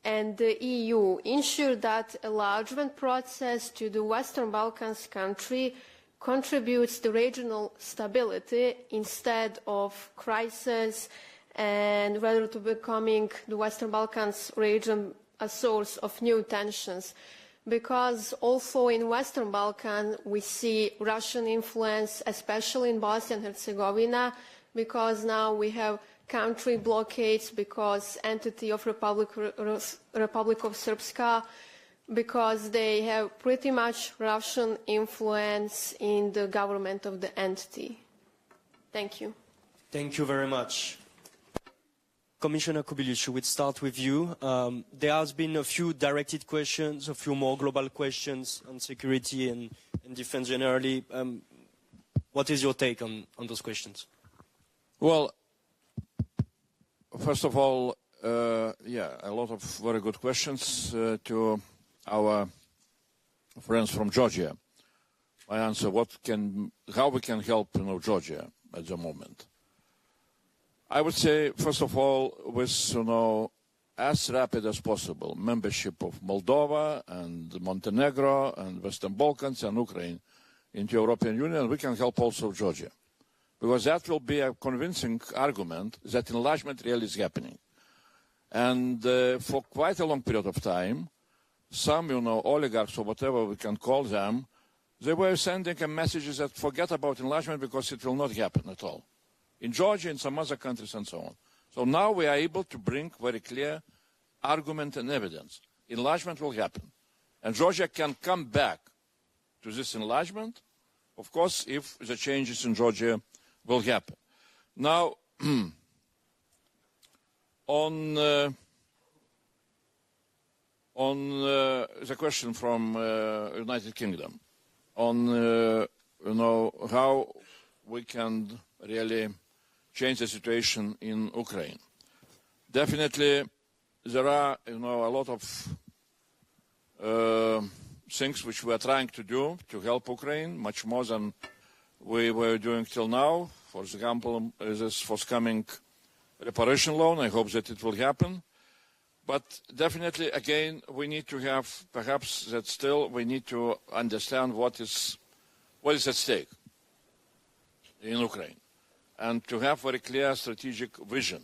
and the EU ensure that enlargement process to the Western Balkans country contributes to regional stability instead of crisis, and rather to becoming the Western Balkans region a source of new tensions? Because also in Western Balkan we see Russian influence, especially in Bosnia and Herzegovina, because now we have country blockades because entity of Republic of Srpska, because they have pretty much Russian influence in the government of the entity. Thank you. Thank you very much. Commissioner Kubilius, we would start with you. There has been a few directed questions, a few more global questions on security and defense generally. What is your take on those questions? Well, first of all, yeah, a lot of very good questions to our friends from Georgia. I answer how we can help Georgia at the moment. I would say, first of all, with as rapid as possible membership of Moldova and Montenegro and Western Balkans and Ukraine into European Union, we can help also Georgia, because that will be a convincing argument that enlargement really is happening. And for quite a long period of time, some oligarchs or whatever we can call them, they were sending messages that forget about enlargement because it will not happen at all. In Georgia, in some other countries, and so on. So now we are able to bring very clear argument and evidence. Enlargement will happen. And Georgia can come back to this enlargement, of course, if the changes in Georgia will happen. Now, on the question from United Kingdom, on how we can really change the situation in Ukraine. Definitely, there are a lot of things which we are trying to do to help Ukraine, much more than we were doing till now. For example, this forthcoming reparation loan. I hope that it will happen. But definitely, again, we need to have, perhaps that still we need to understand what is at stake in Ukraine, and to have very clear strategic vision.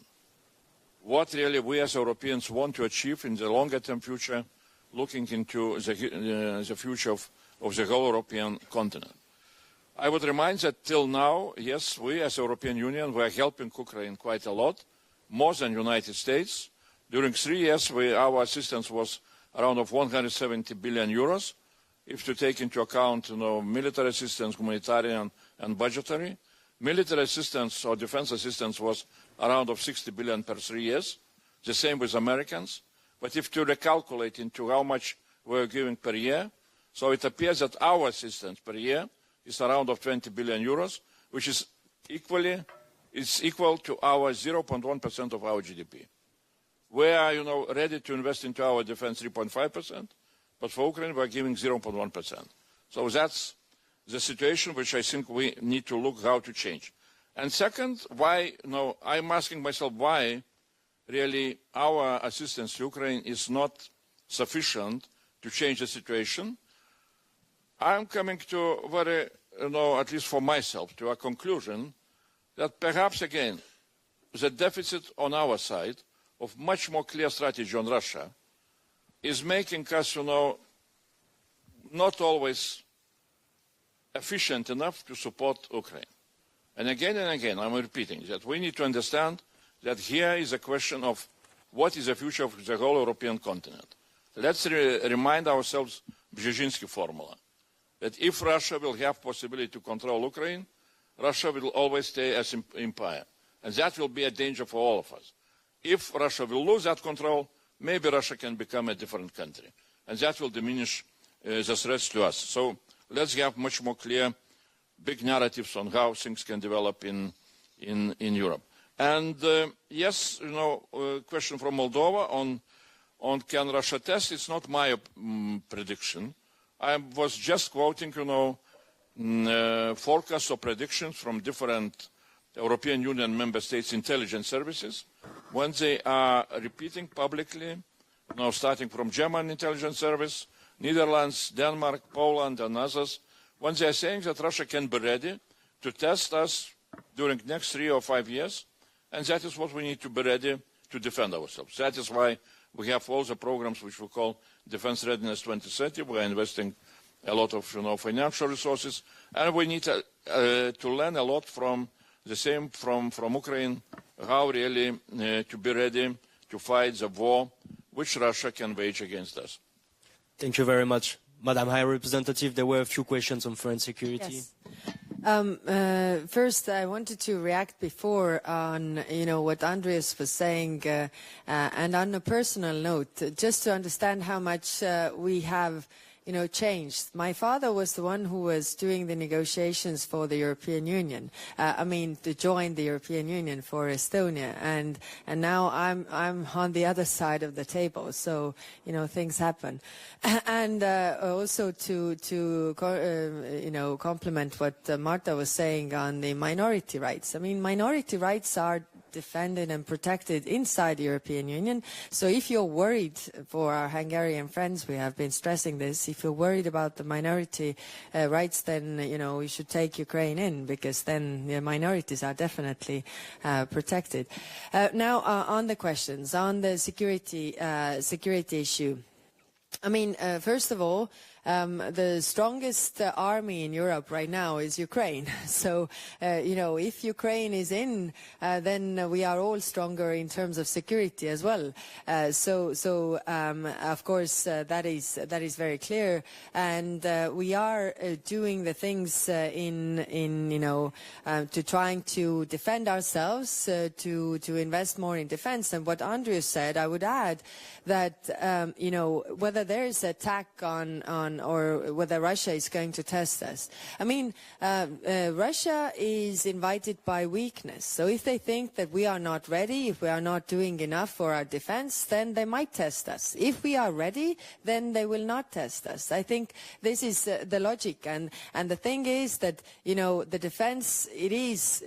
What really we as Europeans want to achieve in the longer-term future, looking into the future of the whole European continent. I would remind that till now, yes, we as European Union were helping Ukraine quite a lot, more than United States. During 3 years, our assistance was around 170 billion euros. If to take into account military assistance, humanitarian and budgetary. Military assistance or defense assistance was around 60 billion per 3 years, the same with Americans. But if to recalculate into how much we're giving per year, so it appears that our assistance per year is around 20 billion euros, which is equal to our 0.1% of our GDP. We are, ready to invest into our defense 3.5%, but for Ukraine we're giving 0.1%. So that's the situation which I think we need to look how to change. And second, why, I'm asking myself why really our assistance to Ukraine is not sufficient to change the situation. I'm coming to very, at least for myself, to a conclusion that perhaps again, the deficit on our side of much more clear strategy on Russia is making us, not always efficient enough to support Ukraine. And again, I'm repeating that we need to understand that here is a question of what is the future of the whole European continent. Let's remind ourselves Brzezinski formula, that if Russia will have possibility to control Ukraine, Russia will always stay as an empire. And that will be a danger for all of us. If Russia will lose that control, maybe Russia can become a different country. And that will diminish the threats to us. So let's have much more clear, big narratives on how things can develop in Europe. And yes, question from Moldova on can Russia test? It's not my prediction. I was just quoting, forecasts or predictions from different European Union member states' intelligence services when they are repeating publicly now starting from German intelligence service, Netherlands, Denmark, Poland, and others, when they are saying that Russia can be ready to test us during the next 3 or 5 years, and that is what we need to be ready to defend ourselves. That is why we have all the programs which we call Defense Readiness 2030. We are investing a lot of financial resources, and we need to learn a lot from the same from Ukraine, how really to be ready to fight the war which Russia can wage against us. Thank you very much. Madam High Representative, there were a few questions on foreign security. Yes. First, I wanted to react before on, what Andrius was saying, and on a personal note, just to understand how much we have changed. My father was the one who was doing the negotiations for the European Union. To join the European Union for Estonia, and now I'm on the other side of the table. So things happen, and also to complement what Marta was saying on the minority rights. Minority rights are defended and protected inside the European Union. So if you're worried, for our Hungarian friends, we have been stressing this, if you're worried about the minority rights, then, you should take Ukraine in, because then the minorities are definitely protected. Now, on the questions, on the security issue. First of all, the strongest army in Europe right now is Ukraine. So, if Ukraine is in, then we are all stronger in terms of security as well. Of course, that is very clear. And we are doing the things to trying to defend ourselves, to invest more in defense. And what Andrius said, I would add that, whether there is attack on or whether Russia is going to test us. Russia is invited by weakness. So if they think that we are not ready, if we are not doing enough for our defense, then they might test us. If we are ready, then they will not test us. I think this is the logic. And the thing is that, the defense, it is,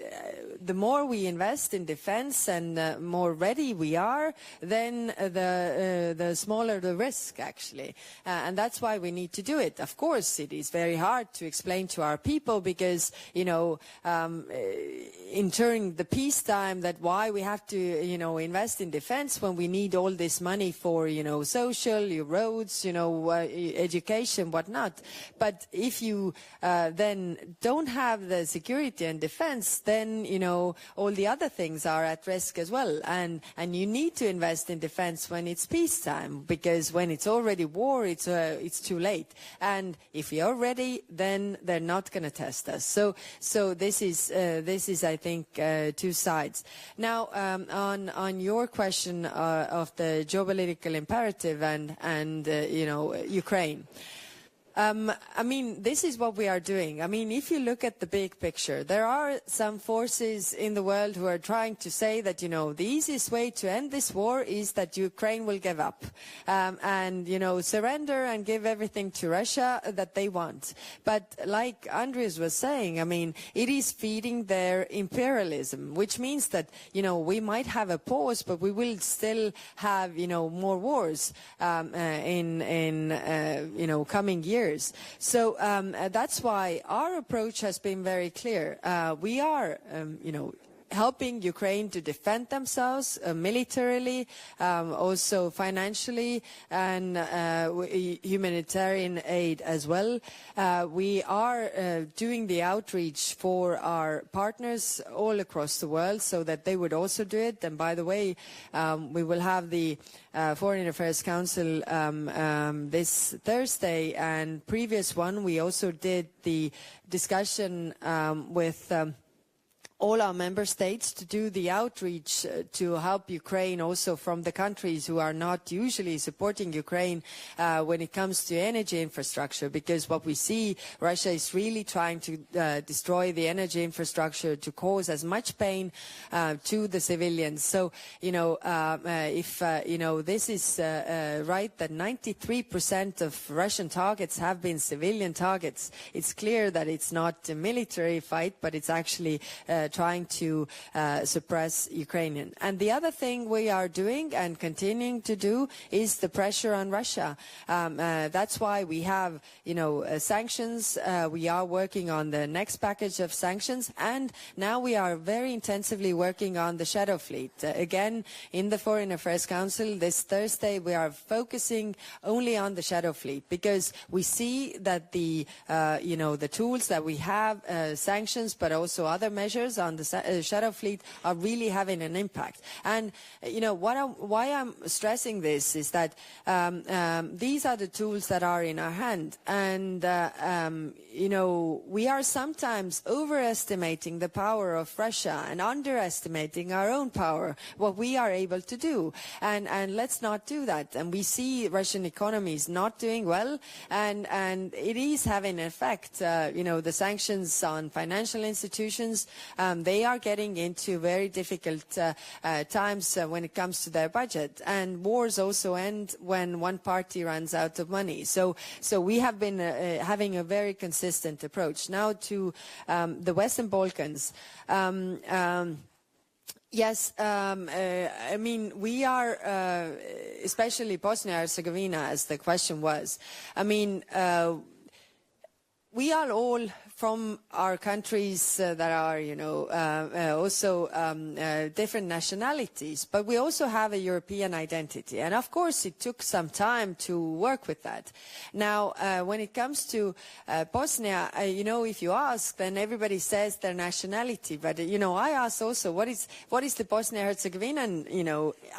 the more we invest in defense and more ready we are, then the smaller the risk, actually. And that's why we need to do it. Of course, it is very hard to explain to our people because, in during the peacetime, that why we have to, invest in defense when we need all this money for, social, your roads, education, whatnot. But if you then don't have the security and defense, then, all the other things are at risk as well. And you need to invest in defense when it's peacetime, because when it's already war, it's too late. And if we are ready, then they're not going to test us. So this is I think two sides. Now on your question of the geopolitical imperative and Ukraine. This is what we are doing. If you look at the big picture, there are some forces in the world who are trying to say that, the easiest way to end this war is that Ukraine will give up and surrender and give everything to Russia that they want. But like Andrius was saying, it is feeding their imperialism, which means that, we might have a pause, but we will still have, more wars in coming years. So that's why our approach has been very clear. We are, helping Ukraine to defend themselves militarily, also financially, and humanitarian aid as well. We are doing the outreach for our partners all across the world so that they would also do it. And by the way, we will have the Foreign Affairs Council this Thursday, and previous one we also did the discussion with all our member states to do the outreach to help Ukraine also from the countries who are not usually supporting Ukraine when it comes to energy infrastructure, because what we see, Russia is really trying to destroy the energy infrastructure to cause as much pain to the civilians. So, if, this is right, that 93% of Russian targets have been civilian targets, it's clear that it's not a military fight, but it's actually trying to suppress Ukrainian. And the other thing we are doing and continuing to do is the pressure on Russia. That's why we have, sanctions. We are working on the next package of sanctions, and now we are very intensively working on the shadow fleet. Again, in the Foreign Affairs Council this Thursday, we are focusing only on the shadow fleet, because we see that the tools that we have, sanctions, but also other measures on the shadow fleet, are really having an impact. And why I'm stressing this is that these are the tools that are in our hand, and we are sometimes overestimating the power of Russia and underestimating our own power, what we are able to do, and let's not do that. And we see Russian economies not doing well, and it is having an effect. The sanctions on financial institutions, they are getting into very difficult times when it comes to their budget, and wars also end when one party runs out of money. So we have been having a very consistent approach. Now to the Western Balkans. Yes, I mean, we are, especially Bosnia-Herzegovina, as the question was. I mean, we are all from our countries that are, also different nationalities, but we also have a European identity. And of course, it took some time to work with that. Now, when it comes to Bosnia, if you ask, then everybody says their nationality. But, I ask also, what is the Bosnia-Herzegovinian,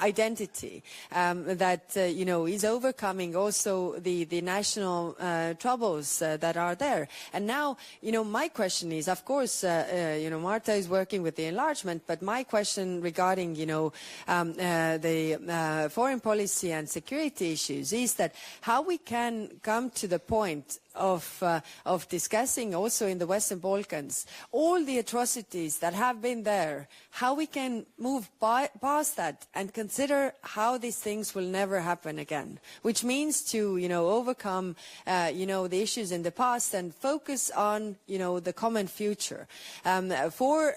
identity that, is overcoming also the national troubles that are there. And now, my question is, of course, Marta is working with the enlargement, but my question regarding, the foreign policy and security issues is that how we can come to the point of discussing also in the Western Balkans all the atrocities that have been there, how we can move past that and consider how these things will never happen again, which means to overcome the issues in the past and focus on the common future. For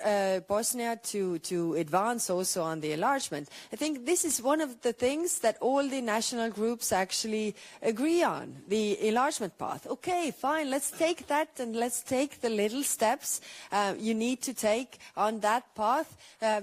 Bosnia to advance also on the enlargement, I think this is one of the things that all the national groups actually agree on, the enlargement path. Okay, fine, let's take that and let's take the little steps you need to take on that path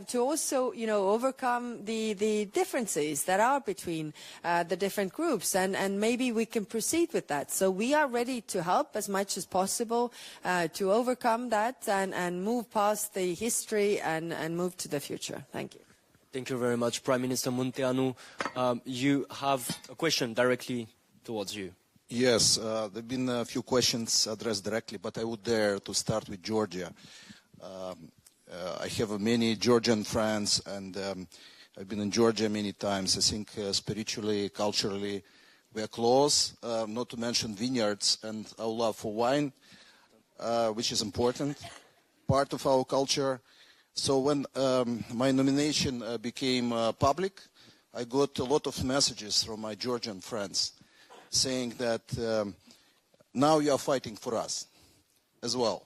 to also, overcome the differences that are between the different groups, and maybe we can proceed with that. So we are ready to help as much as possible to overcome that and move past the history and move to the future. Thank you. Thank you very much, Prime Minister Munteanu. You have a question directly towards you. Yes, there have been a few questions addressed directly, but I would dare to start with Georgia. I have many Georgian friends, and I've been in Georgia many times. I think spiritually, culturally, we are close, not to mention vineyards and our love for wine, which is important, part of our culture. So when my nomination became public, I got a lot of messages from my Georgian friends saying that now you are fighting for us as well.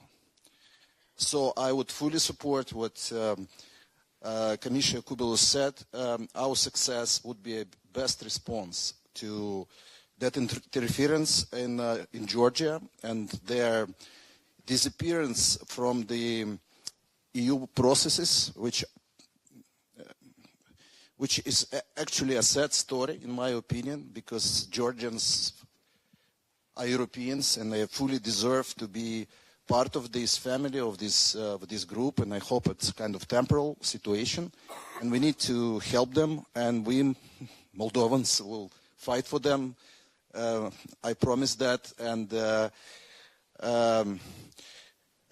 So I would fully support what Commissioner Kubilius said. Our success would be a best response to that interference in Georgia and their disappearance from the EU processes, which is actually a sad story, in my opinion, because Georgians are Europeans and they fully deserve to be part of this family, of this group, and I hope it's kind of temporal situation. And we need to help them, and we Moldovans will fight for them. I promise that,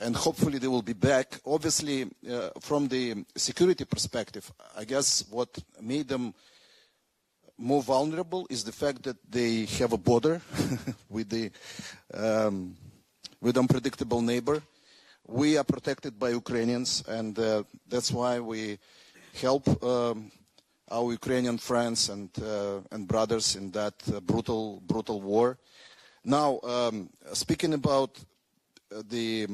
and hopefully they will be back. Obviously, from the security perspective, I guess what made them more vulnerable is the fact that they have a border with unpredictable neighbor. We are protected by Ukrainians, and that's why we help our Ukrainian friends and brothers in that brutal war. Now, speaking about the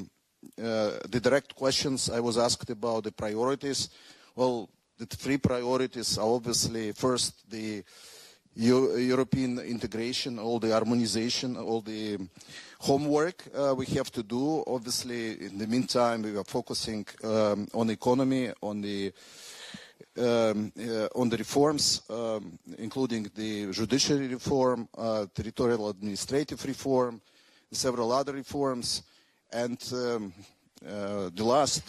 the direct questions I was asked about the priorities. Well, the three priorities are obviously first the European integration, all the harmonization, all the homework we have to do. Obviously, in the meantime, we are focusing on economy, on the reforms, including the judiciary reform, territorial administrative reform, several other reforms, and the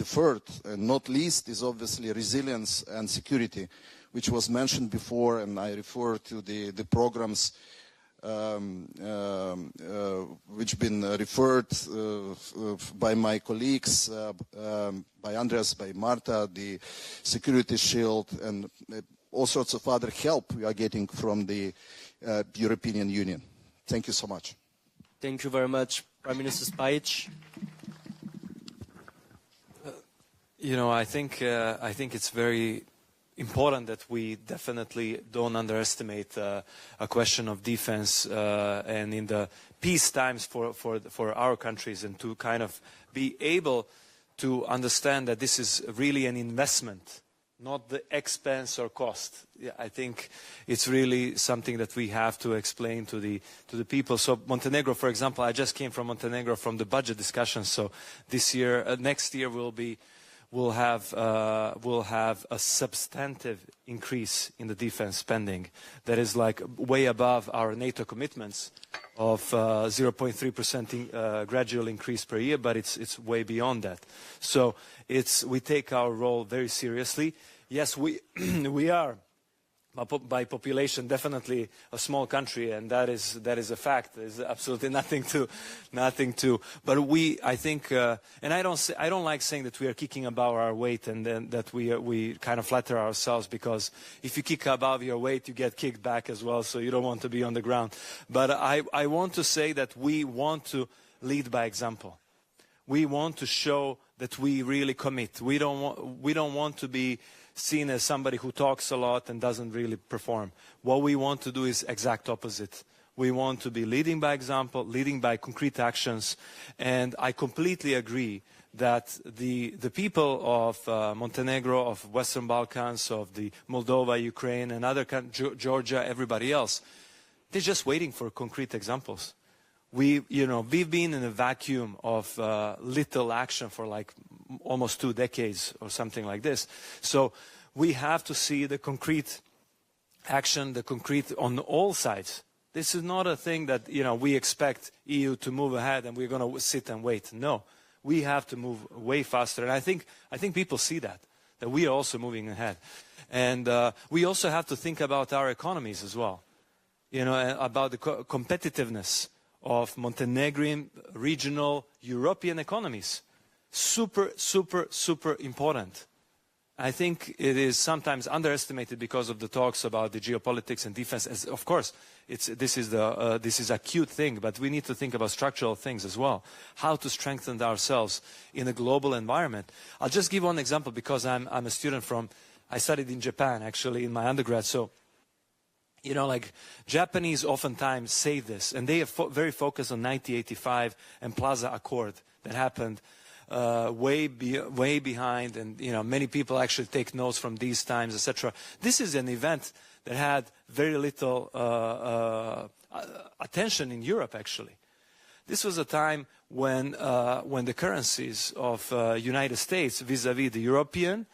third, and not least, is obviously resilience and security, which was mentioned before, and I refer to the programs which been referred by my colleagues, by Andrius, by Marta, the security shield, and all sorts of other help we are getting from the European Union. Thank you so much. Thank you very much, Prime Minister Spajić. I think it's very important that we definitely don't underestimate a question of defense and in the peace times for our countries, and to kind of be able to understand that this is really an investment, not the expense or cost. I think it's really something that we have to explain to the people. So Montenegro, for example, I just came from Montenegro from the budget discussions. So this year, next year we'll have a substantive increase in the defense spending that is like way above our NATO commitments of 0.3% gradual increase per year, but it's way beyond that. So we take our role very seriously. Yes, we are by population definitely a small country, and that is a fact. There's absolutely nothing to. But I think, and I don't like saying that we are kicking above our weight, and then that we kind of flatter ourselves, because if you kick above your weight, you get kicked back as well. So you don't want to be on the ground. But I want to say that we want to lead by example. We want to show that we really commit. We don't want to be seen as somebody who talks a lot and doesn't really perform. What we want to do is exact opposite. We want to be leading by example, leading by concrete actions, and I completely agree that the people of Montenegro, of Western Balkans, of the Moldova, Ukraine, and other countries, Georgia, everybody else, they're just waiting for concrete examples. We've been in a vacuum of little action for like almost 2 decades or something like this. So we have to see the concrete action, the concrete on all sides. This is not a thing that we expect EU to move ahead and we're going to sit and wait. No, we have to move way faster. And I think people see that we are also moving ahead. And we also have to think about our economies as well. About the competitiveness of Montenegrin regional European economies. Super, super, super important. I think it is sometimes underestimated because of the talks about the geopolitics and defense. Of course, this is a cute thing, but we need to think about structural things as well. How to strengthen ourselves in a global environment. I'll just give one example, because I'm a student I studied in Japan actually in my undergrad. So, like Japanese oftentimes say this, and they are very focused on 1985 and Plaza Accord that happened way behind, and many people actually take notes from these times, etc. This is an event that had very little attention in Europe. Actually, this was a time when the currencies of United States vis-a-vis the European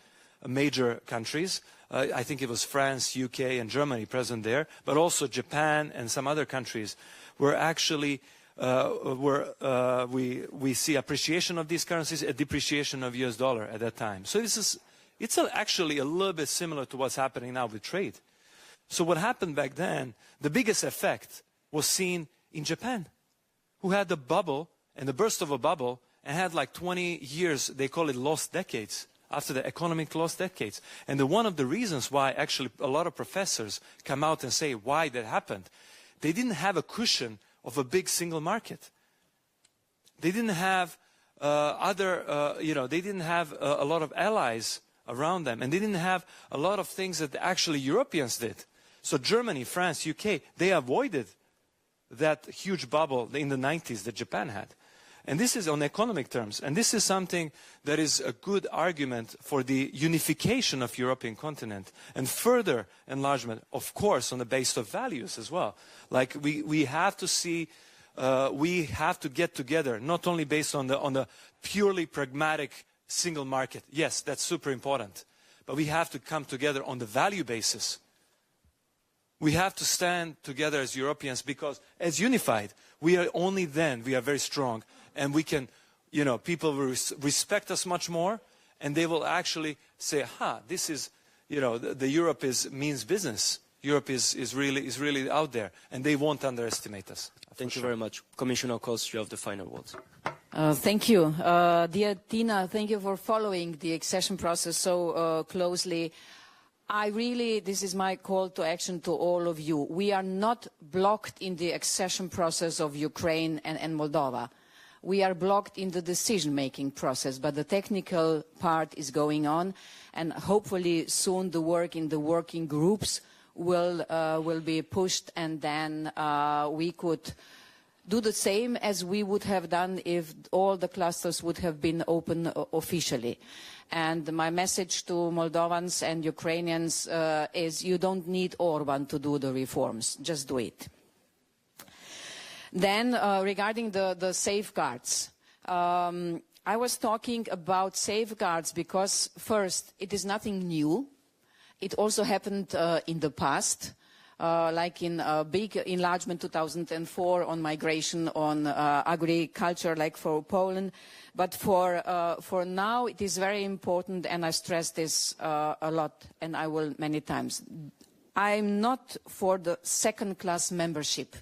major countries, I think it was France, UK, and Germany present there, but also Japan and some other countries were actually. We see appreciation of these currencies, a depreciation of US dollar at that time. So it's actually a little bit similar to what's happening now with trade. So what happened back then, the biggest effect was seen in Japan, who had the bubble and the burst of a bubble and had like 20 years, they call it lost decades, after the economic lost decades. And one of the reasons why actually a lot of professors come out and say why that happened, they didn't have a cushion of a big single market. They didn't have they didn't have a lot of allies around them, and they didn't have a lot of things that actually Europeans did. So Germany, France, UK, they avoided that huge bubble in the 90s that Japan had. And this is on economic terms. And this is something that is a good argument for the unification of European continent and further enlargement, of course, on the basis of values as well. Like we have to see, we have to get together, not only based on the purely pragmatic single market. Yes, that's super important. But we have to come together on the value basis. We have to stand together as Europeans because as unified, we are only then, we are very strong. And we can, you know, people will respect us much more, and they will actually say, this is, you know, the Europe means business. Europe is really out there, and they won't underestimate us. Thank you very much. Commissioner Kos, you have the final words. Thank you. Dear Tina, thank you for following the accession process so closely. This is my call to action to all of you. We are not blocked in the accession process of Ukraine and Moldova. We are blocked in the decision-making process, but the technical part is going on, and hopefully soon the work in the working groups will be pushed, and then we could do the same as we would have done if all the clusters would have been open officially. And my message to Moldovans and Ukrainians is you don't need Orban to do the reforms, just do it. Then regarding the safeguards, I was talking about safeguards because first, it is nothing new. It also happened in the past, like in big enlargement 2004 on migration, on agriculture, like for Poland. But for now, it is very important, and I stress this a lot, and I will many times. I'm not for the second-class membership.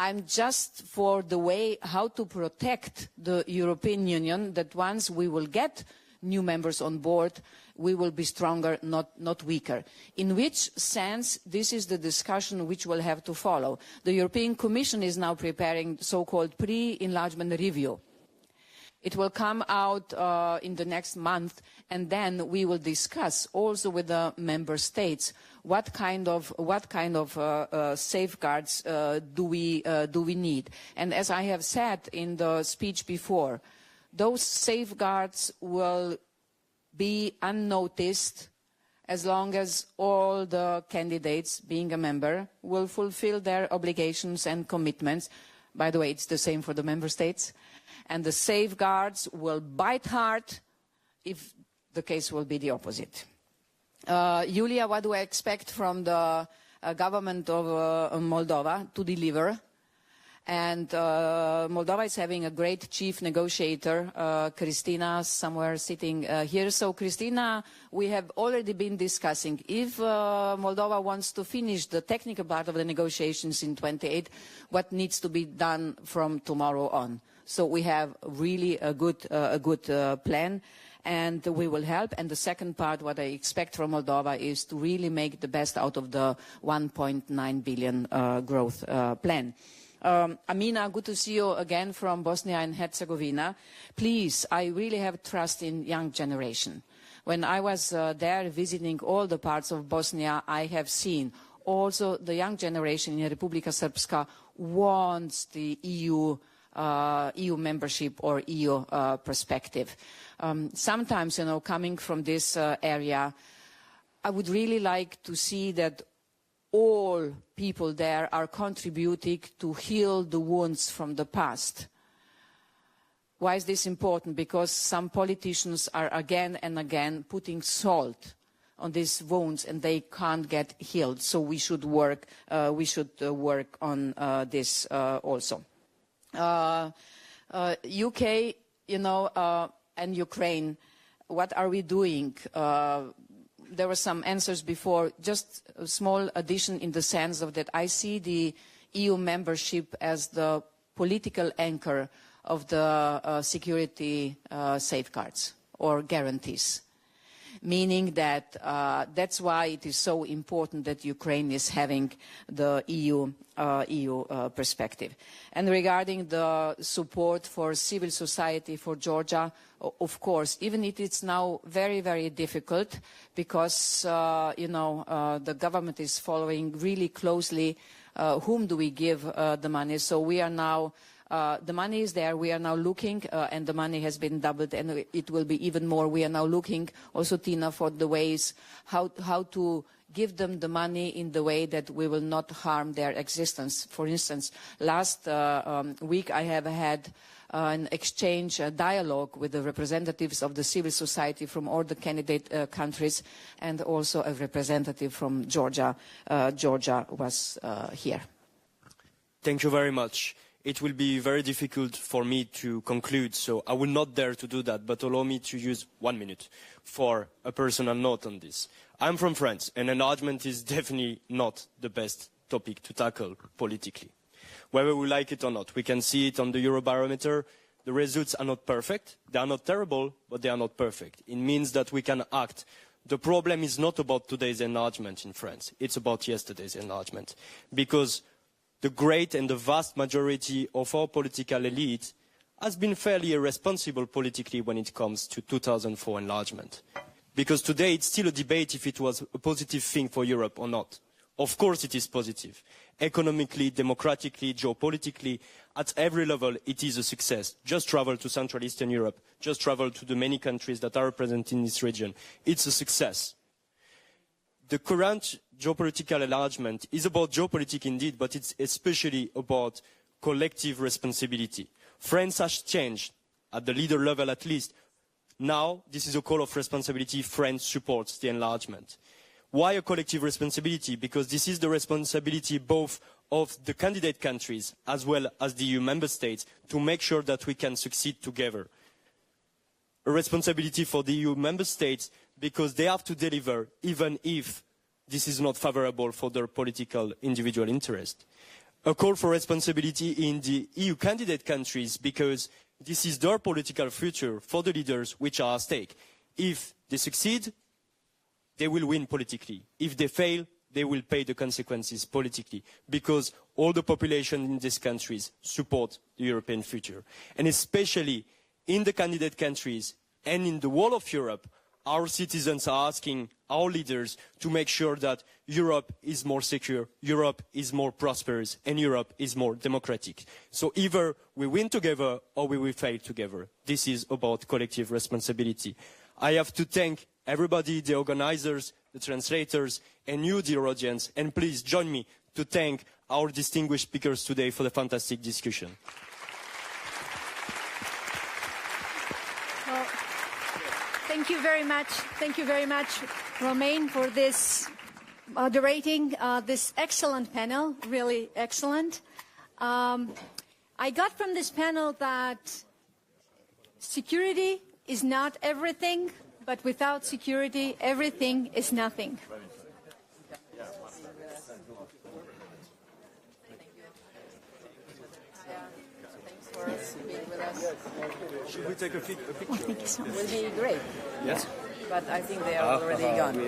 I'm just for the way how to protect the European Union, that once we will get new members on board, we will be stronger, not weaker. In which sense, this is the discussion which will have to follow. The European Commission is now preparing so-called pre-enlargement review. It will come out in the next month, and then we will discuss also with the member states what kind of safeguards do we need. And as I have said in the speech before, those safeguards will be unnoticed as long as all the candidates, being a member, will fulfill their obligations and commitments. By the way, it's the same for the member states. And the safeguards will bite hard if the case will be the opposite. Julia, what do I expect from the government of Moldova to deliver? And Moldova is having a great chief negotiator, Christina, somewhere sitting here. So, Christina, we have already been discussing if Moldova wants to finish the technical part of the negotiations in 28, what needs to be done from tomorrow on. So we have really a good plan, and we will help. And the second part, what I expect from Moldova, is to really make the best out of the 1.9 billion growth plan. Amina, good to see you again from Bosnia and Herzegovina. Please, I really have trust in young generation. When I was there visiting all the parts of Bosnia, I have seen also the young generation in Republika Srpska wants the EU membership or EU perspective. Sometimes, coming from this area, I would really like to see that all people there are contributing to heal the wounds from the past. Why is this important? Because some politicians are again and again putting salt on these wounds, and they can't get healed. So we should work. On this also. UK, and Ukraine. What are we doing? There were some answers before. Just a small addition in the sense of that I see the EU membership as the political anchor of the security safeguards or guarantees. Meaning that that's why it is so important that Ukraine is having the EU perspective. And regarding the support for civil society for Georgia, of course, even if it's now very, very difficult because, the government is following really closely whom do we give the money. So we are now The money is there. We are now looking, and the money has been doubled, and it will be even more. We are now looking also, Tina, for the ways how to give them the money in the way that we will not harm their existence. For instance, last week I have had an exchange, a dialogue with the representatives of the civil society from all the candidate countries, and also a representative from Georgia. Georgia was here. Thank you very much. It will be very difficult for me to conclude, so I will not dare to do that, but allow me to use 1 minute for a personal note on this. I'm from France, and enlargement is definitely not the best topic to tackle politically. Whether we like it or not, we can see it on the Eurobarometer. The results are not perfect. They are not terrible, but they are not perfect. It means that we can act. The problem is not about today's enlargement in France. It's about yesterday's enlargement. Because the great and the vast majority of our political elite has been fairly irresponsible politically when it comes to 2004 enlargement. Because today it's still a debate if it was a positive thing for Europe or not. Of course it is positive. Economically, democratically, geopolitically, at every level it is a success. Just travel to Central Eastern Europe. Just travel to the many countries that are present in this region. It's a success. The current geopolitical enlargement is about geopolitics indeed, but it's especially about collective responsibility. France has changed, at the leader level at least. Now, this is a call of responsibility. France supports the enlargement. Why a collective responsibility? Because this is the responsibility both of the candidate countries as well as the EU member states to make sure that we can succeed together. A responsibility for the EU member states because they have to deliver even if this is not favorable for their political individual interest. A call for responsibility in the EU candidate countries because this is their political future for the leaders which are at stake. If they succeed, they will win politically. If they fail, they will pay the consequences politically because all the population in these countries support the European future. And especially in the candidate countries and in the whole of Europe, our citizens are asking our leaders to make sure that Europe is more secure, Europe is more prosperous, and Europe is more democratic. So either we win together or we will fail together. This is about collective responsibility. I have to thank everybody, the organizers, the translators, and you, dear audience, and please join me to thank our distinguished speakers today for the fantastic discussion. Well, thank you very much, Romain, for this moderating this excellent panel, really excellent. I got from this panel that security is not everything, but without security, everything is nothing. Should we take a picture? Oh, thank you so much. Will be great. Yes. But I think they are already gone.